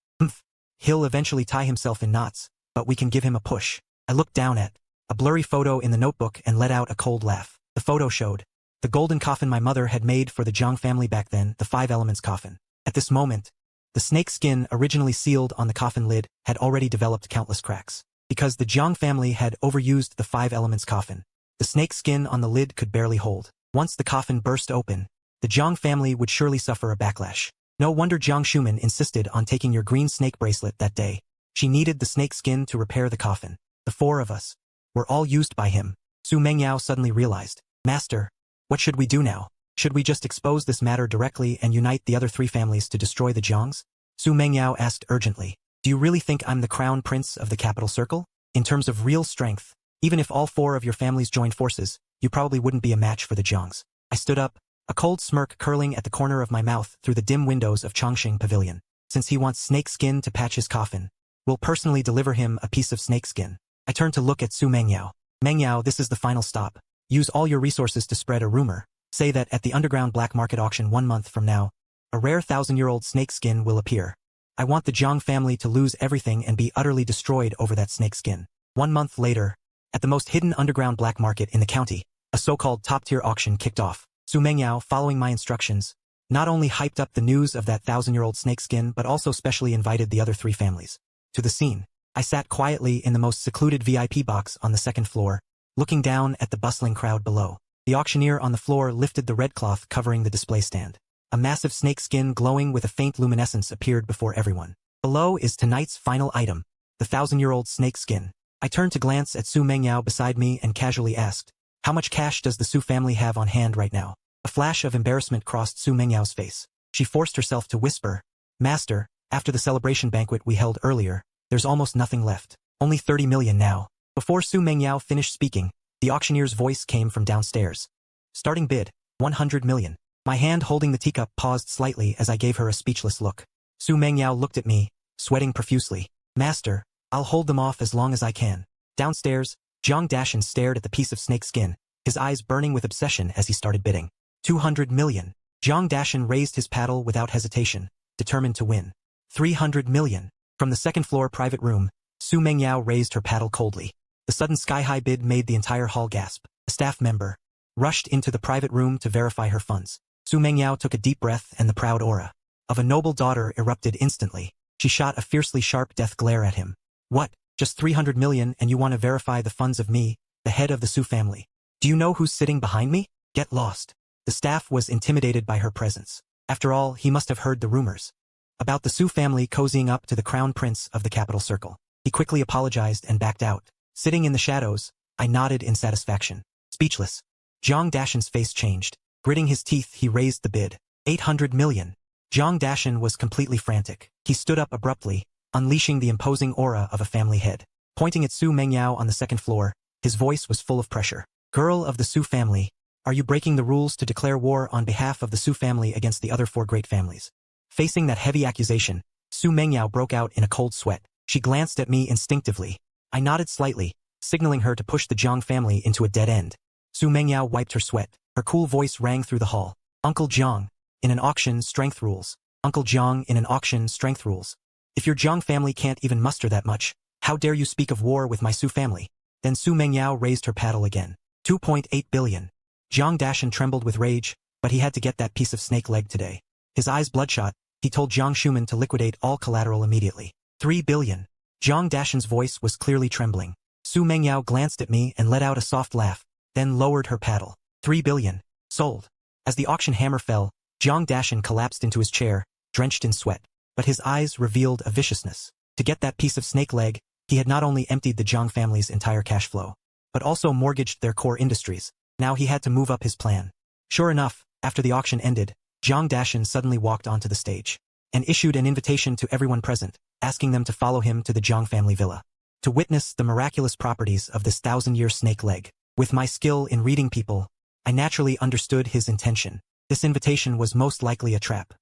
He'll eventually tie himself in knots, but we can give him a push. I looked down at a blurry photo in the notebook and let out a cold laugh. The photo showed the golden coffin my mother had made for the Jiang family back then, the 5 elements coffin. At this moment, the snake skin originally sealed on the coffin lid had already developed countless cracks. Because the Jiang family had overused the 5 elements coffin, the snake skin on the lid could barely hold. Once the coffin burst open, the Jiang family would surely suffer a backlash. No wonder Jiang Shuman insisted on taking your green snake bracelet that day. She needed the snake skin to repair the coffin. The 4 of us were all used by him. Su Mengyao suddenly realized, Master, what should we do now? Should we just expose this matter directly and unite the other 3 families to destroy the Jiangs? Su Mengyao asked urgently. Do you really think I'm the crown prince of the capital circle? In terms of real strength, even if all 4 of your families joined forces, you probably wouldn't be a match for the Jiangs. I stood up, a cold smirk curling at the corner of my mouth through the dim windows of Chongqing Pavilion. Since he wants snake skin to patch his coffin, we'll personally deliver him a piece of snake skin. I turned to look at Su Mengyao. Mengyao, this is the final stop. Use all your resources to spread a rumor. Say that at the underground black market auction 1 month from now, a rare 1,000-year-old snake skin will appear. I want the Jiang family to lose everything and be utterly destroyed over that snake skin. 1 month later, at the most hidden underground black market in the county, a so-called top-tier auction kicked off. Su Mengyao, following my instructions, not only hyped up the news of that 1,000-year-old snake skin but also specially invited the other 3 families to the scene. I sat quietly in the most secluded VIP box on the 2nd floor, looking down at the bustling crowd below. The auctioneer on the floor lifted the red cloth covering the display stand. A massive snake skin glowing with a faint luminescence appeared before everyone. Below is tonight's final item, the 1,000-year-old snake skin. I turned to glance at Su Mengyao beside me and casually asked, how much cash does the Su family have on hand right now? A flash of embarrassment crossed Su Mengyao's face. She forced herself to whisper, Master, after the celebration banquet we held earlier, there's almost nothing left. Only 30 million now. Before Su Mengyao finished speaking, the auctioneer's voice came from downstairs. Starting bid, 100 million. My hand holding the teacup paused slightly as I gave her a speechless look. Su Mengyao looked at me, sweating profusely. Master, I'll hold them off as long as I can. Downstairs, Jiang Dashan stared at the piece of snake skin, his eyes burning with obsession as he started bidding. 200 million. Jiang Dashan raised his paddle without hesitation, determined to win. 300 million. From the 2nd floor private room, Su Mengyao raised her paddle coldly. The sudden sky-high bid made the entire hall gasp. A staff member rushed into the private room to verify her funds. Su Mengyao took a deep breath and the proud aura of a noble daughter erupted instantly. She shot a fiercely sharp death glare at him. What? Just 300 million and you want to verify the funds of me, the head of the Su family? Do you know who's sitting behind me? Get lost. The staff was intimidated by her presence. After all, he must have heard the rumors about the Su family cozying up to the crown prince of the capital circle. He quickly apologized and backed out. Sitting in the shadows, I nodded in satisfaction. Speechless. Jiang Dashan's face changed. Gritting his teeth, he raised the bid. 800 million. Jiang Dashan was completely frantic. He stood up abruptly, unleashing the imposing aura of a family head. Pointing at Su Mengyao on the second floor, his voice was full of pressure. Girl of the Su family, are you breaking the rules to declare war on behalf of the Su family against the other 4 great families? Facing that heavy accusation, Su Mengyao broke out in a cold sweat. She glanced at me instinctively. I nodded slightly, signaling her to push the Jiang family into a dead end. Su Mengyao wiped her sweat. Her cool voice rang through the hall. Uncle Jiang, in an auction, strength rules. Uncle Jiang, in an auction, strength rules. If your Jiang family can't even muster that much, how dare you speak of war with my Su family? Then Su Mengyao raised her paddle again. 2.8 billion. Jiang Dashan trembled with rage, but he had to get that piece of snake leg today. His eyes bloodshot, he told Jiang Shuman to liquidate all collateral immediately. 3 billion. Jiang Dashan's voice was clearly trembling. Su Mengyao glanced at me and let out a soft laugh, then lowered her paddle. 3 billion. Sold. As the auction hammer fell, Jiang Dashan collapsed into his chair, drenched in sweat. But his eyes revealed a viciousness. To get that piece of snake leg, he had not only emptied the Jiang family's entire cash flow, but also mortgaged their core industries. Now he had to move up his plan. Sure enough, after the auction ended, Jiang Dashan suddenly walked onto the stage and issued an invitation to everyone present, asking them to follow him to the Jiang family villa to witness the miraculous properties of this 1,000-year snake leg. With my skill in reading people, I naturally understood his intention. This invitation was most likely a trap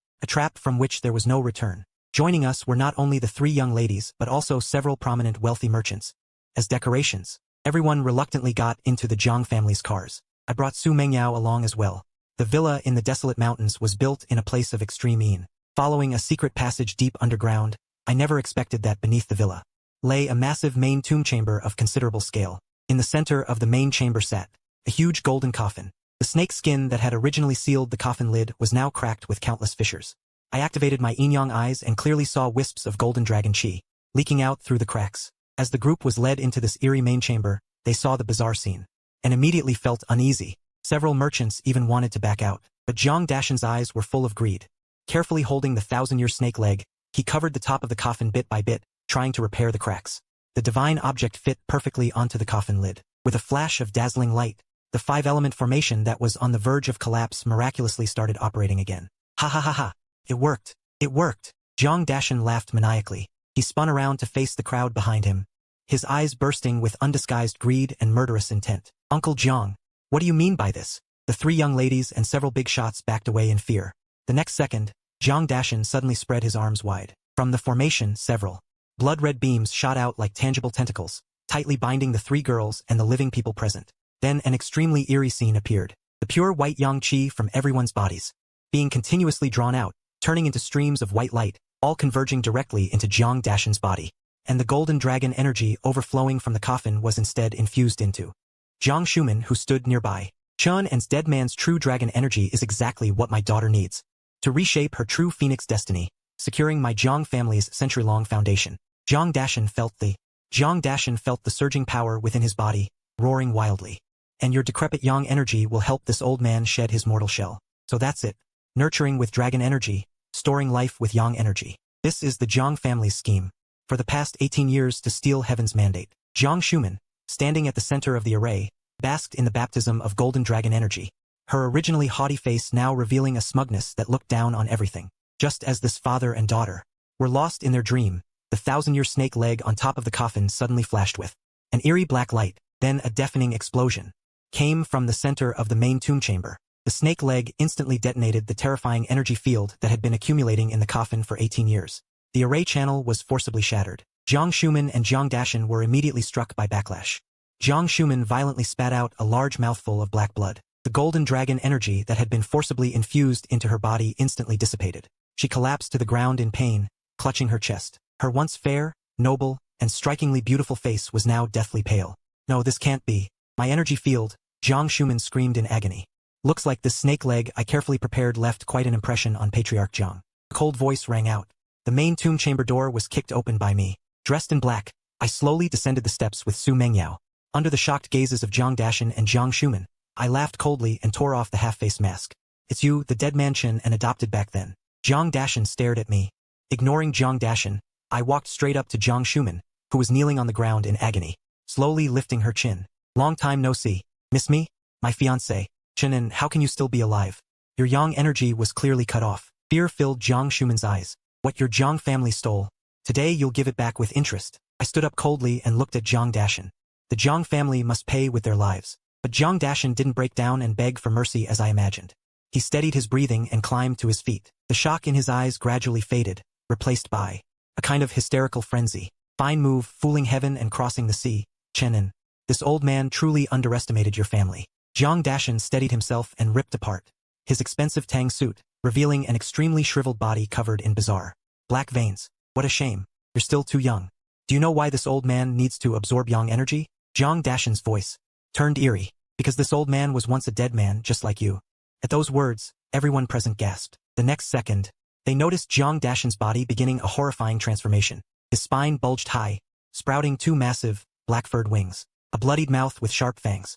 from which there was no return. Joining us were not only the 3 young ladies but also several prominent wealthy merchants. As decorations, everyone reluctantly got into the Jiang family's cars. I brought Su Mengyao along as well. The villa in the desolate mountains was built in a place of extreme ease. Following a secret passage deep underground, I never expected that beneath the villa lay a massive main tomb chamber of considerable scale. In the center of the main chamber sat a huge golden coffin. The snake skin that had originally sealed the coffin lid was now cracked with countless fissures. I activated my yin-yang eyes and clearly saw wisps of golden dragon chi leaking out through the cracks. As the group was led into this eerie main chamber, they saw the bizarre scene and immediately felt uneasy. Several merchants even wanted to back out, but Jiang Dashan's eyes were full of greed. Carefully holding the 1,000-year snake leg, he covered the top of the coffin bit by bit, trying to repair the cracks. The divine object fit perfectly onto the coffin lid. With a flash of dazzling light, the 5-element formation that was on the verge of collapse miraculously started operating again. Ha ha ha ha. It worked. It worked. Jiang Dashan laughed maniacally. He spun around to face the crowd behind him, his eyes bursting with undisguised greed and murderous intent. Uncle Jiang, what do you mean by this? The 3 young ladies and several big shots backed away in fear. The next second, Jiang Dashan suddenly spread his arms wide. From the formation, several blood-red beams shot out like tangible tentacles, tightly binding the 3 girls and the living people present. Then an extremely eerie scene appeared. The pure white yang qi from everyone's bodies, being continuously drawn out, turning into streams of white light, all converging directly into Jiang Dashan's body. And the golden dragon energy overflowing from the coffin was instead infused into Jiang Shuman, who stood nearby. Chen An's dead man's true dragon energy is exactly what my daughter needs to reshape her true phoenix destiny, securing my Jiang family's century-long foundation. Jiang Dashan felt the surging power within his body, roaring wildly. And your decrepit yang energy will help this old man shed his mortal shell. So that's it. Nurturing with dragon energy, storing life with yang energy. This is the Jiang family's scheme. For the past 18 years to steal heaven's mandate. Jiang Shuman, standing at the center of the array, basked in the baptism of golden dragon energy, her originally haughty face now revealing a smugness that looked down on everything. Just as this father and daughter were lost in their dream, the 1,000-year snake leg on top of the coffin suddenly flashed with an eerie black light, then a deafening explosion came from the center of the main tomb chamber. The snake leg instantly detonated the terrifying energy field that had been accumulating in the coffin for 18 years. The array channel was forcibly shattered. Jiang Shuman and Jiang Dashan were immediately struck by backlash. Jiang Shuman violently spat out a large mouthful of black blood. The golden dragon energy that had been forcibly infused into her body instantly dissipated. She collapsed to the ground in pain, clutching her chest. Her once fair, noble, and strikingly beautiful face was now deathly pale. No, this can't be. My energy field, Jiang Shuman screamed in agony. Looks like this snake leg I carefully prepared left quite an impression on Patriarch Jiang. A cold voice rang out. The main tomb chamber door was kicked open by me. Dressed in black, I slowly descended the steps with Su Mengyao. Under the shocked gazes of Jiang Dashan and Jiang Shuman, I laughed coldly and tore off the half-face mask. It's you, the dead man Chen An adopted back then. Jiang Dashan stared at me. Ignoring Jiang Dashan, I walked straight up to Jiang Shuman, who was kneeling on the ground in agony, slowly lifting her chin. Long time no see. Miss me? My fiancé. Chen An, how can you still be alive? Your yang energy was clearly cut off. Fear filled Jiang Shuman's eyes. What your Jiang family stole. Today you'll give it back with interest. I stood up coldly and looked at Jiang Dashan. The Jiang family must pay with their lives. But Jiang Dashan didn't break down and beg for mercy as I imagined. He steadied his breathing and climbed to his feet. The shock in his eyes gradually faded, replaced by a kind of hysterical frenzy. Fine move, fooling heaven and crossing the sea, Chen An. This old man truly underestimated your family. Jiang Dashan steadied himself and ripped apart his expensive tang suit, revealing an extremely shriveled body covered in bizarre black veins. What a shame. You're still too young. Do you know why this old man needs to absorb yang energy? Jiang Dashan's voice turned eerie. Because this old man was once a dead man just like you. At those words, everyone present gasped. The next second, they noticed Jiang Dashan's body beginning a horrifying transformation. His spine bulged high, sprouting two massive, black-furred wings, a bloodied mouth with sharp fangs.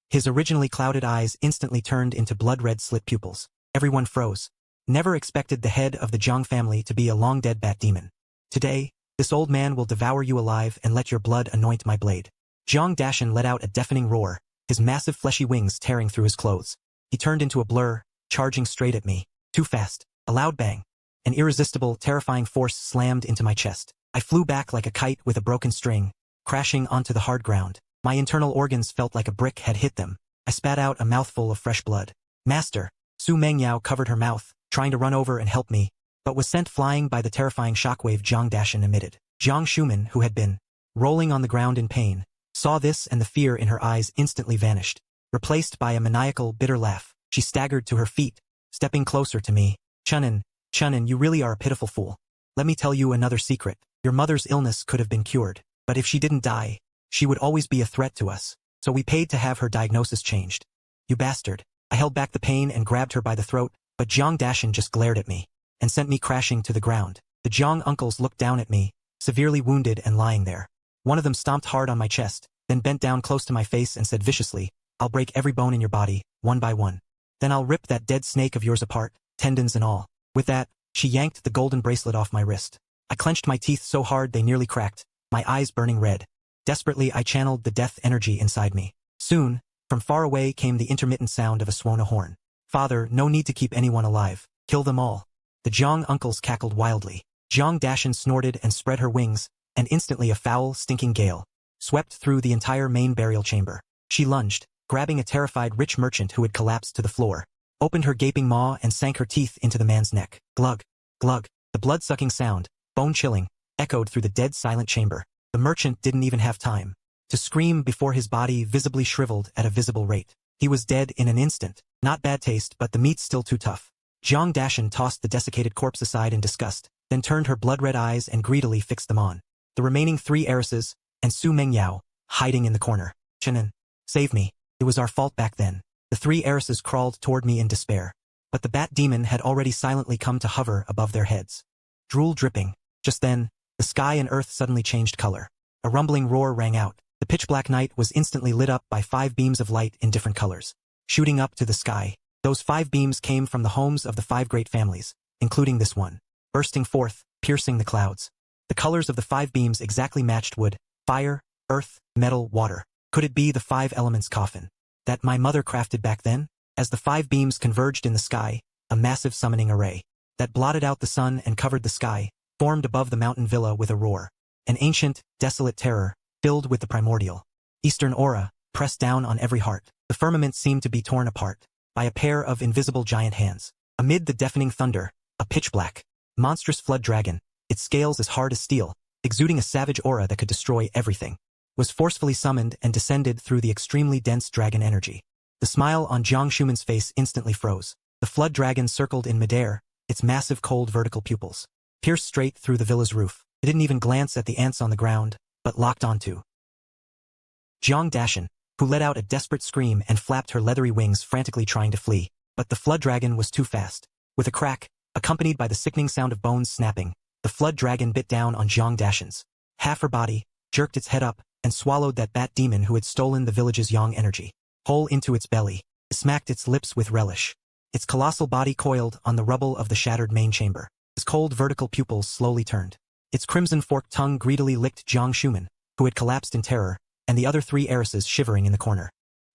His originally clouded eyes instantly turned into blood-red slit pupils. Everyone froze. Never expected the head of the Jiang family to be a long-dead bat demon. Today, this old man will devour you alive and let your blood anoint my blade. Jiang Dashan let out a deafening roar, his massive fleshy wings tearing through his clothes. He turned into a blur, charging straight at me. Too fast. A loud bang. An irresistible, terrifying force slammed into my chest. I flew back like a kite with a broken string, crashing onto the hard ground. My internal organs felt like a brick had hit them. I spat out a mouthful of fresh blood. Master! Su Mengyao covered her mouth, trying to run over and help me, but was sent flying by the terrifying shockwave Jiang Dashan emitted. Jiang Shuman, who had been rolling on the ground in pain, saw this and the fear in her eyes instantly vanished, replaced by a maniacal, bitter laugh. She staggered to her feet, stepping closer to me. Chen An, you really are a pitiful fool. Let me tell you another secret. Your mother's illness could have been cured, but if she didn't die, she would always be a threat to us, so we paid to have her diagnosis changed. You bastard. I held back the pain and grabbed her by the throat, but Jiang Dashan just glared at me and sent me crashing to the ground. The Jiang uncles looked down at me, severely wounded and lying there. One of them stomped hard on my chest, then bent down close to my face and said viciously, I'll break every bone in your body, one by one. Then I'll rip that dead snake of yours apart, tendons and all. With that, she yanked the golden bracelet off my wrist. I clenched my teeth so hard they nearly cracked, my eyes burning red. Desperately I channeled the death energy inside me. Soon, from far away came the intermittent sound of a Swona horn. Father, no need to keep anyone alive. Kill them all. The Jiang uncles cackled wildly. Jiang Dashan snorted and spread her wings, and instantly a foul, stinking gale swept through the entire main burial chamber. She lunged, grabbing a terrified rich merchant who had collapsed to the floor, opened her gaping maw and sank her teeth into the man's neck. Glug, glug. The blood-sucking sound, bone-chilling, echoed through the dead silent chamber. The merchant didn't even have time to scream before his body visibly shriveled at a visible rate. He was dead in an instant. Not bad taste, but the meat's still too tough. Jiang Dashan tossed the desiccated corpse aside in disgust, then turned her blood-red eyes and greedily fixed them on the remaining 3 heiresses, and Su Mengyao, hiding in the corner. Chen An, save me. It was our fault back then. The 3 heiresses crawled toward me in despair, but the bat demon had already silently come to hover above their heads. Drool dripping. Just then, the sky and earth suddenly changed color. A rumbling roar rang out. The pitch-black night was instantly lit up by 5 beams of light in different colors, shooting up to the sky. Those 5 beams came from the homes of the 5 great families, including this one, bursting forth, piercing the clouds. The colors of the 5 beams exactly matched wood, fire, earth, metal, water. Could it be the 5 elements coffin that my mother crafted back then? As the 5 beams converged in the sky, a massive summoning array that blotted out the sun and covered the sky formed above the mountain villa with a roar. An ancient, desolate terror, filled with the primordial eastern aura, pressed down on every heart. The firmament seemed to be torn apart by a pair of invisible giant hands. Amid the deafening thunder, a pitch-black, monstrous flood dragon, its scales as hard as steel, exuding a savage aura that could destroy everything, was forcefully summoned and descended through the extremely dense dragon energy. The smile on Jiang Shuman's face instantly froze. The flood dragon circled in midair, its massive cold vertical pupils pierced straight through the villa's roof. It didn't even glance at the ants on the ground, but locked onto Jiang Dashan, who let out a desperate scream and flapped her leathery wings frantically trying to flee. But the flood dragon was too fast. With a crack, accompanied by the sickening sound of bones snapping, the flood dragon bit down on Jiang Dashan's half her body, jerked its head up, and swallowed that bat demon who had stolen the village's yang energy whole into its belly. It smacked its lips with relish. Its colossal body coiled on the rubble of the shattered main chamber. Its cold vertical pupils slowly turned. Its crimson forked tongue greedily licked Jiang Shuman, who had collapsed in terror, and the other 3 heiresses shivering in the corner.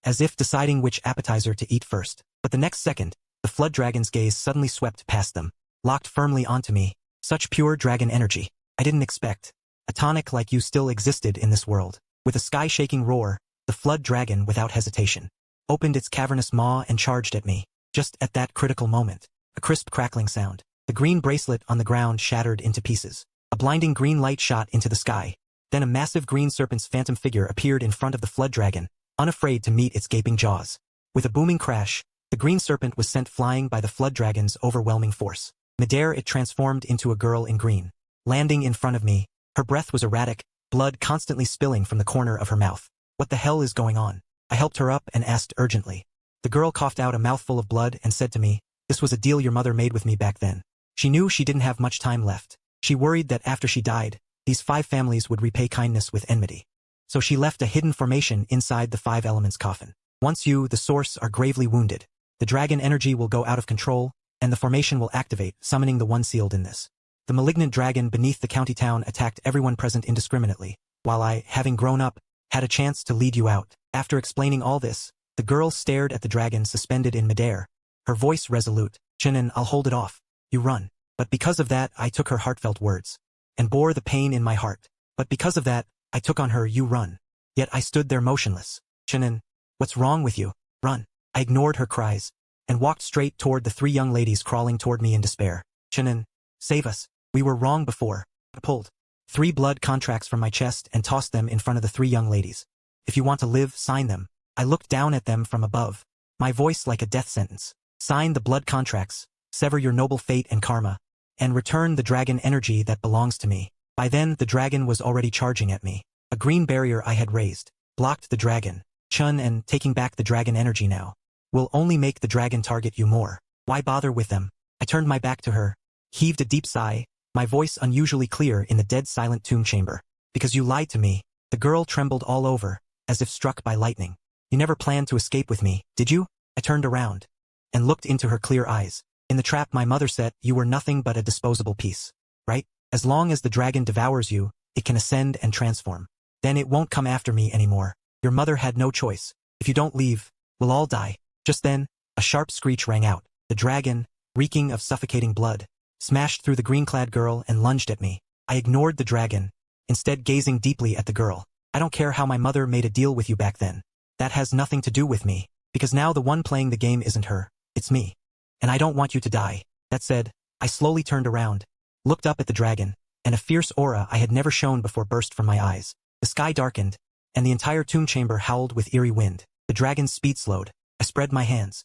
as if deciding which appetizer to eat first. But the next second, the flood dragon's gaze suddenly swept past them, locked firmly onto me. Such pure dragon energy. I didn't expect. A tonic like you still existed in this world. With a sky-shaking roar, the flood dragon, without hesitation, opened its cavernous maw and charged at me. Just at that critical moment, a crisp crackling sound. The green bracelet on the ground shattered into pieces. A blinding green light shot into the sky. Then a massive green serpent's phantom figure appeared in front of the flood dragon, unafraid to meet its gaping jaws. With a booming crash, the green serpent was sent flying by the flood dragon's overwhelming force. Midair it transformed into a girl in green. Landing in front of me, her breath was erratic, blood constantly spilling from the corner of her mouth. What the hell is going on? I helped her up and asked urgently. The girl coughed out a mouthful of blood and said to me, "This was a deal your mother made with me back then." She knew she didn't have much time left. She worried that after she died, these 5 families would repay kindness with enmity. So she left a hidden formation inside the 5 elements coffin. Once you, the source, are gravely wounded, the dragon energy will go out of control, and the formation will activate, summoning the one sealed in this. The malignant dragon beneath the county town attacked everyone present indiscriminately, while I, having grown up, had a chance to lead you out. After explaining all this, the girl stared at the dragon suspended in midair, her voice resolute. "Chen An, I'll hold it off. You run." But because of that, I took her heartfelt words, and bore the pain in my heart. But because of that, I took on her, "You run." Yet I stood there motionless. "Chen An, what's wrong with you? Run." I ignored her cries, and walked straight toward the 3 young ladies crawling toward me in despair. "Chen An, save us. We were wrong before." I pulled 3 blood contracts from my chest and tossed them in front of the 3 young ladies. "If you want to live, sign them." I looked down at them from above, my voice like a death sentence. "Sign the blood contracts, sever your noble fate and karma, and return the dragon energy that belongs to me." By then, the dragon was already charging at me. A green barrier I had raised blocked the dragon. "Chen An, taking back the dragon energy now will only make the dragon target you more. Why bother with them?" I turned my back to her, heaved a deep sigh, my voice unusually clear in the dead silent tomb chamber. "Because you lied to me." The girl trembled all over, as if struck by lightning. "You never planned to escape with me, did you?" I turned around and looked into her clear eyes. "In the trap my mother set, you were nothing but a disposable piece. Right? As long as the dragon devours you, it can ascend and transform. Then it won't come after me anymore. Your mother had no choice. If you don't leave, we'll all die." Just then, a sharp screech rang out. The dragon, reeking of suffocating blood, smashed through the green-clad girl and lunged at me. I ignored the dragon, instead gazing deeply at the girl. "I don't care how my mother made a deal with you back then. That has nothing to do with me, because now the one playing the game isn't her, it's me. And I don't want you to die." That said, I slowly turned around, looked up at the dragon, and a fierce aura I had never shown before burst from my eyes. The sky darkened, and the entire tomb chamber howled with eerie wind. The dragon's speed slowed. I spread my hands.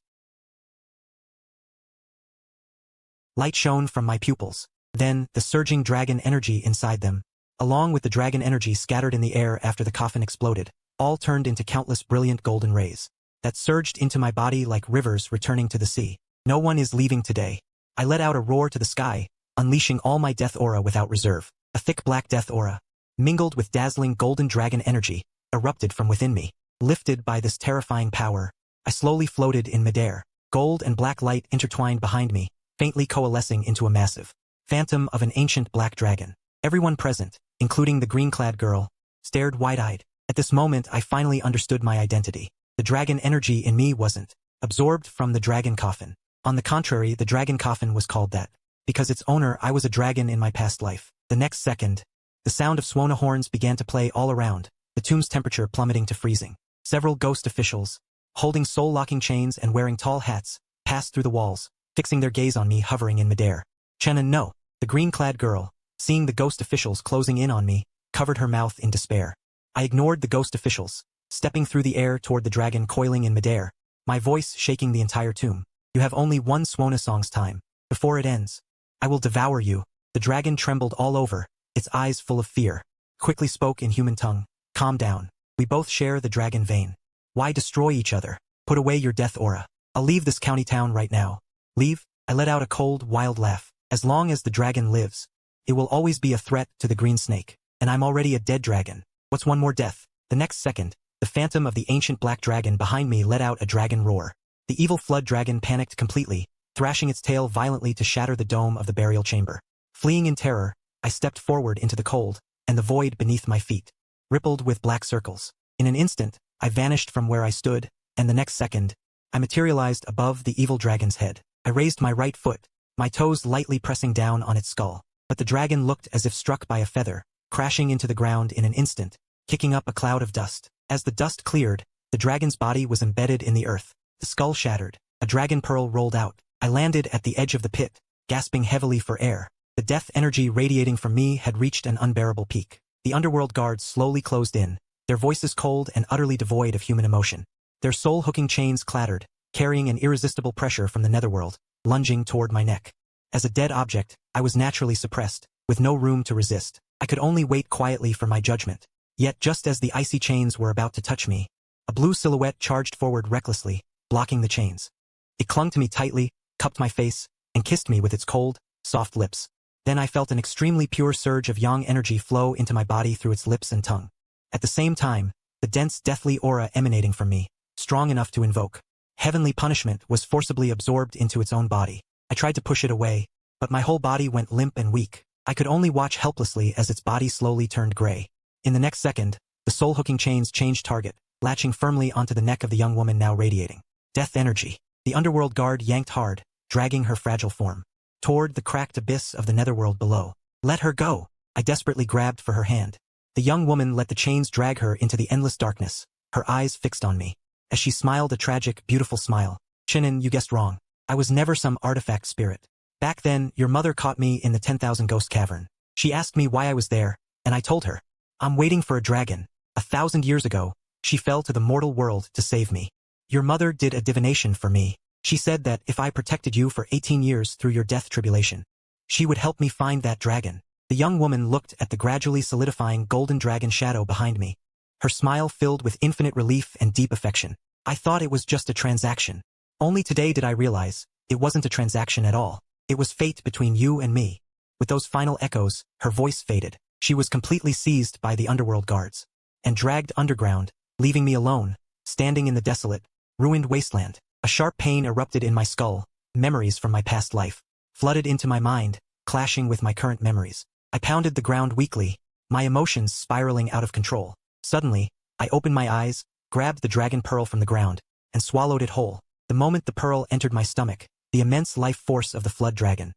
Light shone from my pupils. Then, the surging dragon energy inside them, along with the dragon energy scattered in the air after the coffin exploded, all turned into countless brilliant golden rays that surged into my body like rivers returning to the sea. "No one is leaving today." I let out a roar to the sky, unleashing all my death aura without reserve. A thick black death aura, mingled with dazzling golden dragon energy, erupted from within me. Lifted by this terrifying power, I slowly floated in midair. Gold and black light intertwined behind me, faintly coalescing into a massive phantom of an ancient black dragon. Everyone present, including the green-clad girl, stared wide-eyed. At this moment I finally understood my identity. The dragon energy in me wasn't absorbed from the dragon coffin. On the contrary, the dragon coffin was called that, because its owner, I was a dragon in my past life. The next second, the sound of Swona horns began to play all around, the tomb's temperature plummeting to freezing. Several ghost officials, holding soul-locking chains and wearing tall hats, passed through the walls, fixing their gaze on me hovering in midair. "Chen An, no." The green-clad girl, seeing the ghost officials closing in on me, covered her mouth in despair. I ignored the ghost officials, stepping through the air toward the dragon coiling in midair, my voice shaking the entire tomb. "You have only one Swona song's time. Before it ends, I will devour you." The dragon trembled all over, its eyes full of fear. Quickly spoke in human tongue. "Calm down. We both share the dragon vein. Why destroy each other? Put away your death aura. I'll leave this county town right now." "Leave?" I let out a cold, wild laugh. "As long as the dragon lives, it will always be a threat to the green snake, and I'm already a dead dragon. What's one more death?" The next second, the phantom of the ancient black dragon behind me let out a dragon roar. The evil flood dragon panicked completely, thrashing its tail violently to shatter the dome of the burial chamber. Fleeing in terror, I stepped forward into the cold, and the void beneath my feet rippled with black circles. In an instant, I vanished from where I stood, and the next second, I materialized above the evil dragon's head. I raised my right foot, my toes lightly pressing down on its skull, but the dragon looked as if struck by a feather, crashing into the ground in an instant, kicking up a cloud of dust. As the dust cleared, the dragon's body was embedded in the earth. The skull shattered. A dragon pearl rolled out. I landed at the edge of the pit, gasping heavily for air. The death energy radiating from me had reached an unbearable peak. The underworld guards slowly closed in, their voices cold and utterly devoid of human emotion. Their soul-hooking chains clattered, carrying an irresistible pressure from the netherworld, lunging toward my neck. As a dead object, I was naturally suppressed, with no room to resist. I could only wait quietly for my judgment. Yet just as the icy chains were about to touch me, a blue silhouette charged forward recklessly, blocking the chains. It clung to me tightly, cupped my face, and kissed me with its cold, soft lips. Then I felt an extremely pure surge of yang energy flow into my body through its lips and tongue. At the same time, the dense deathly aura emanating from me, strong enough to invoke heavenly punishment, was forcibly absorbed into its own body. I tried to push it away, but my whole body went limp and weak. I could only watch helplessly as its body slowly turned gray. In the next second, the soul-hooking chains changed target, latching firmly onto the neck of the young woman now radiating death energy. The underworld guard yanked hard, dragging her fragile form toward the cracked abyss of the netherworld below. Let her go! I desperately grabbed for her hand. The young woman let the chains drag her into the endless darkness, her eyes fixed on me. As she smiled a tragic, beautiful smile. Chen An, you guessed wrong. I was never some artifact spirit. Back then, your mother caught me in the 10,000 Ghost Cavern. She asked me why I was there, and I told her. I'm waiting for a dragon. 1,000 years ago, she fell to the mortal world to save me. Your mother did a divination for me. She said that if I protected you for 18 years through your death tribulation, she would help me find that dragon. The young woman looked at the gradually solidifying golden dragon shadow behind me, her smile filled with infinite relief and deep affection. I thought it was just a transaction. Only today did I realize, it wasn't a transaction at all. It was fate between you and me. With those final echoes, her voice faded. She was completely seized by the underworld guards, and dragged underground, leaving me alone, standing in the desolate, ruined wasteland. A sharp pain erupted in my skull. Memories from my past life flooded into my mind, clashing with my current memories. I pounded the ground weakly, my emotions spiraling out of control. Suddenly, I opened my eyes, grabbed the dragon pearl from the ground, and swallowed it whole. The moment the pearl entered my stomach, the immense life force of the flood dragon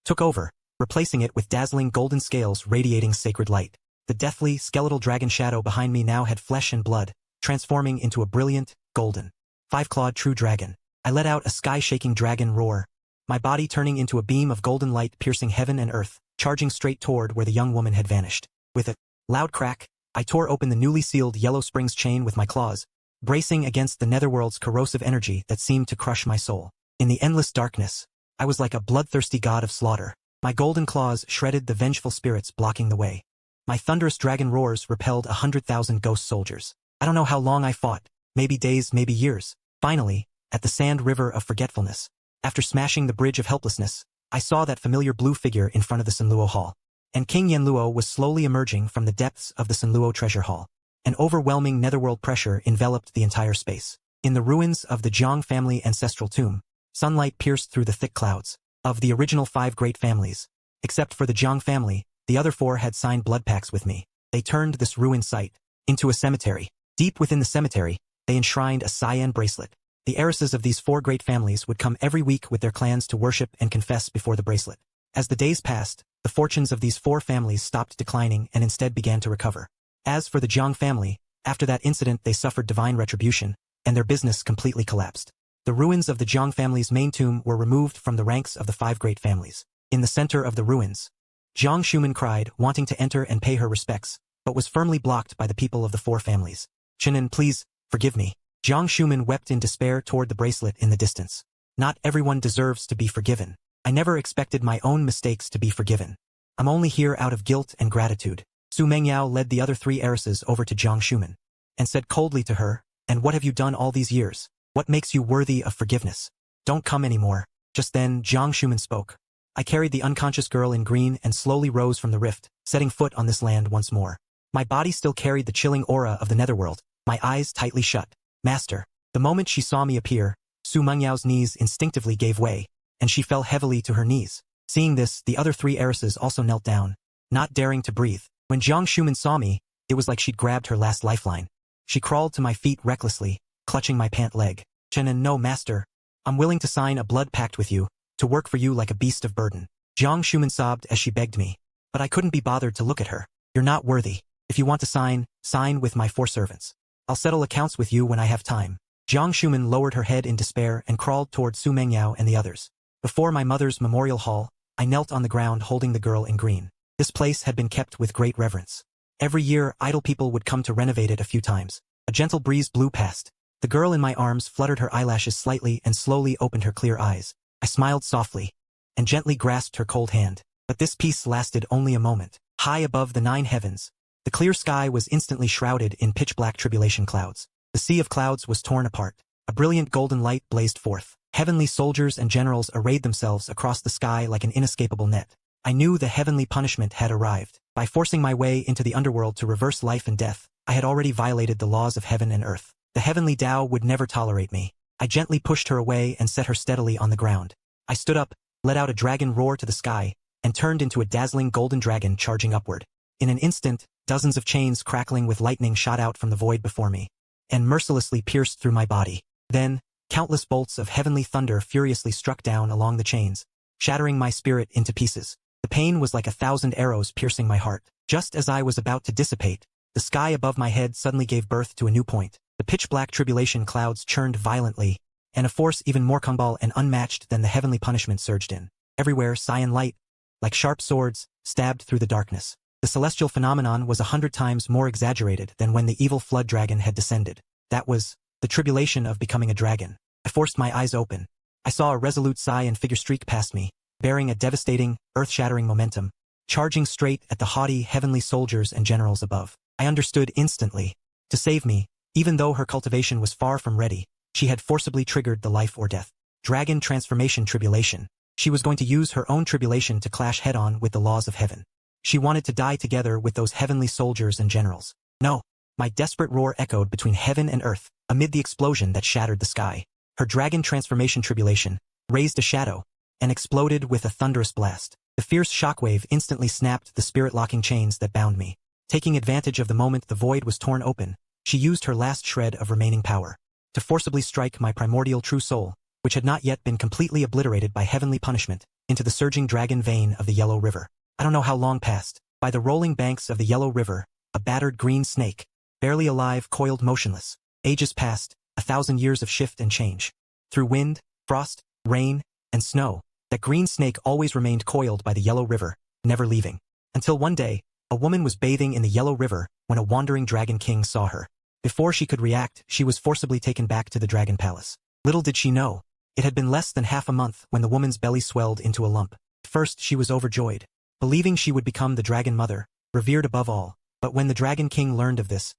took over, replacing it with dazzling golden scales radiating sacred light. The deathly, skeletal dragon shadow behind me now had flesh and blood, transforming into a brilliant, golden, five-clawed true dragon. I let out a sky-shaking dragon roar, my body turning into a beam of golden light piercing heaven and earth, charging straight toward where the young woman had vanished. With a loud crack, I tore open the newly sealed Yellow Springs chain with my claws, bracing against the netherworld's corrosive energy that seemed to crush my soul. In the endless darkness, I was like a bloodthirsty god of slaughter. My golden claws shredded the vengeful spirits blocking the way. My thunderous dragon roars repelled 100,000 ghost soldiers. I don't know how long I fought, maybe days, maybe years. Finally, at the sand river of forgetfulness, after smashing the bridge of helplessness, I saw that familiar blue figure in front of the Sunluo Hall. And King Yanluo was slowly emerging from the depths of the Sunluo treasure hall. An overwhelming netherworld pressure enveloped the entire space. In the ruins of the Jiang family ancestral tomb, sunlight pierced through the thick clouds. Of the original 5 great families, except for the Jiang family, the other 4 had signed blood pacts with me. They turned this ruined site into a cemetery. Deep within the cemetery, they enshrined a cyan bracelet. The heiresses of these 4 great families would come every week with their clans to worship and confess before the bracelet. As the days passed, the fortunes of these 4 families stopped declining and instead began to recover. As for the Jiang family, after that incident they suffered divine retribution, and their business completely collapsed. The ruins of the Jiang family's main tomb were removed from the ranks of the 5 great families. In the center of the ruins, Jiang Shuman cried, wanting to enter and pay her respects, but was firmly blocked by the people of the 4 families. Chen An, please, forgive me. Jiang Shuman wept in despair toward the bracelet in the distance. Not everyone deserves to be forgiven. I never expected my own mistakes to be forgiven. I'm only here out of guilt and gratitude. Su Mengyao led the other 3 heiresses over to Jiang Shuman, and said coldly to her, and what have you done all these years? What makes you worthy of forgiveness? Don't come anymore. Just then, Jiang Shuman spoke. I carried the unconscious girl in green and slowly rose from the rift, setting foot on this land once more. My body still carried the chilling aura of the netherworld, my eyes tightly shut. Master. The moment she saw me appear, Su Mengyao's knees instinctively gave way, and she fell heavily to her knees. Seeing this, the other 3 heiresses also knelt down, not daring to breathe. When Jiang Shuman saw me, it was like she'd grabbed her last lifeline. She crawled to my feet recklessly, clutching my pant leg. Chen An, no, master. I'm willing to sign a blood pact with you, to work for you like a beast of burden. Jiang Shuman sobbed as she begged me. But I couldn't be bothered to look at her. You're not worthy. If you want to sign, sign with my 4 servants. I'll settle accounts with you when I have time. Jiang Shuman lowered her head in despair and crawled toward Su Mengyao and the others. Before my mother's memorial hall, I knelt on the ground holding the girl in green. This place had been kept with great reverence. Every year, idle people would come to renovate it a few times. A gentle breeze blew past. The girl in my arms fluttered her eyelashes slightly and slowly opened her clear eyes. I smiled softly and gently grasped her cold hand. But this peace lasted only a moment. High above the 9 heavens, the clear sky was instantly shrouded in pitch-black tribulation clouds. The sea of clouds was torn apart. A brilliant golden light blazed forth. Heavenly soldiers and generals arrayed themselves across the sky like an inescapable net. I knew the heavenly punishment had arrived. By forcing my way into the underworld to reverse life and death, I had already violated the laws of heaven and earth. The heavenly Tao would never tolerate me. I gently pushed her away and set her steadily on the ground. I stood up, let out a dragon roar to the sky, and turned into a dazzling golden dragon charging upward. In an instant, dozens of chains crackling with lightning shot out from the void before me, and mercilessly pierced through my body. Then, countless bolts of heavenly thunder furiously struck down along the chains, shattering my spirit into pieces. The pain was like 1,000 arrows piercing my heart. Just as I was about to dissipate, the sky above my head suddenly gave birth to a new point. The pitch-black tribulation clouds churned violently, and a force even more kambal and unmatched than the heavenly punishment surged in. Everywhere, cyan light, like sharp swords, stabbed through the darkness. The celestial phenomenon was 100 times more exaggerated than when the evil flood dragon had descended. That was the tribulation of becoming a dragon. I forced my eyes open. I saw a resolute Sai and figure streak past me, bearing a devastating, earth-shattering momentum, charging straight at the haughty heavenly soldiers and generals above. I understood instantly. To save me, even though her cultivation was far from ready, she had forcibly triggered the life or death. Dragon transformation tribulation. She was going to use her own tribulation to clash head-on with the laws of heaven. She wanted to die together with those heavenly soldiers and generals. No! My desperate roar echoed between heaven and earth, amid the explosion that shattered the sky. Her dragon transformation tribulation raised a shadow and exploded with a thunderous blast. The fierce shockwave instantly snapped the spirit-locking chains that bound me. Taking advantage of the moment the void was torn open, she used her last shred of remaining power to forcibly strike my primordial true soul, which had not yet been completely obliterated by heavenly punishment, into the surging dragon vein of the Yellow River. I don't know how long passed. By the rolling banks of the Yellow River, a battered green snake, barely alive, coiled motionless. Ages passed, 1,000 years of shift and change. Through wind, frost, rain, and snow, that green snake always remained coiled by the Yellow River, never leaving. Until one day, a woman was bathing in the Yellow River when a wandering dragon king saw her. Before she could react, she was forcibly taken back to the dragon palace. Little did she know, it had been less than half a month when the woman's belly swelled into a lump. First, she was overjoyed, believing she would become the dragon mother, revered above all. But when the dragon king learned of this,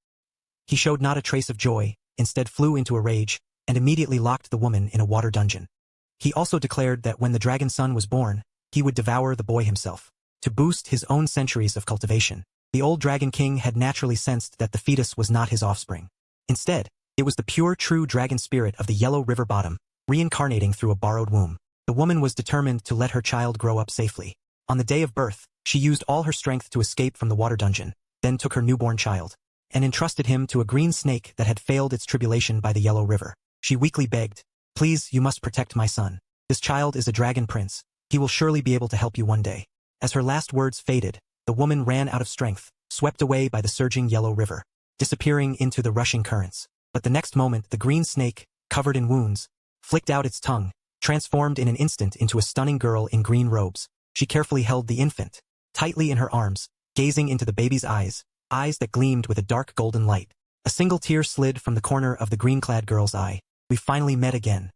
he showed not a trace of joy, instead flew into a rage, and immediately locked the woman in a water dungeon. He also declared that when the dragon son was born, he would devour the boy himself. To boost his own centuries of cultivation, the old dragon king had naturally sensed that the fetus was not his offspring. Instead, it was the pure true dragon spirit of the Yellow River bottom, reincarnating through a borrowed womb. The woman was determined to let her child grow up safely. On the day of birth, she used all her strength to escape from the water dungeon, then took her newborn child, and entrusted him to a green snake that had failed its tribulation by the Yellow River. She weakly begged, "Please, you must protect my son. This child is a dragon prince. He will surely be able to help you one day." As her last words faded, the woman ran out of strength, swept away by the surging Yellow River, disappearing into the rushing currents. But the next moment, the green snake, covered in wounds, flicked out its tongue, transformed in an instant into a stunning girl in green robes. She carefully held the infant tightly in her arms, gazing into the baby's eyes that gleamed with a dark golden light. A single tear slid from the corner of the green-clad girl's eye. "We finally met again,"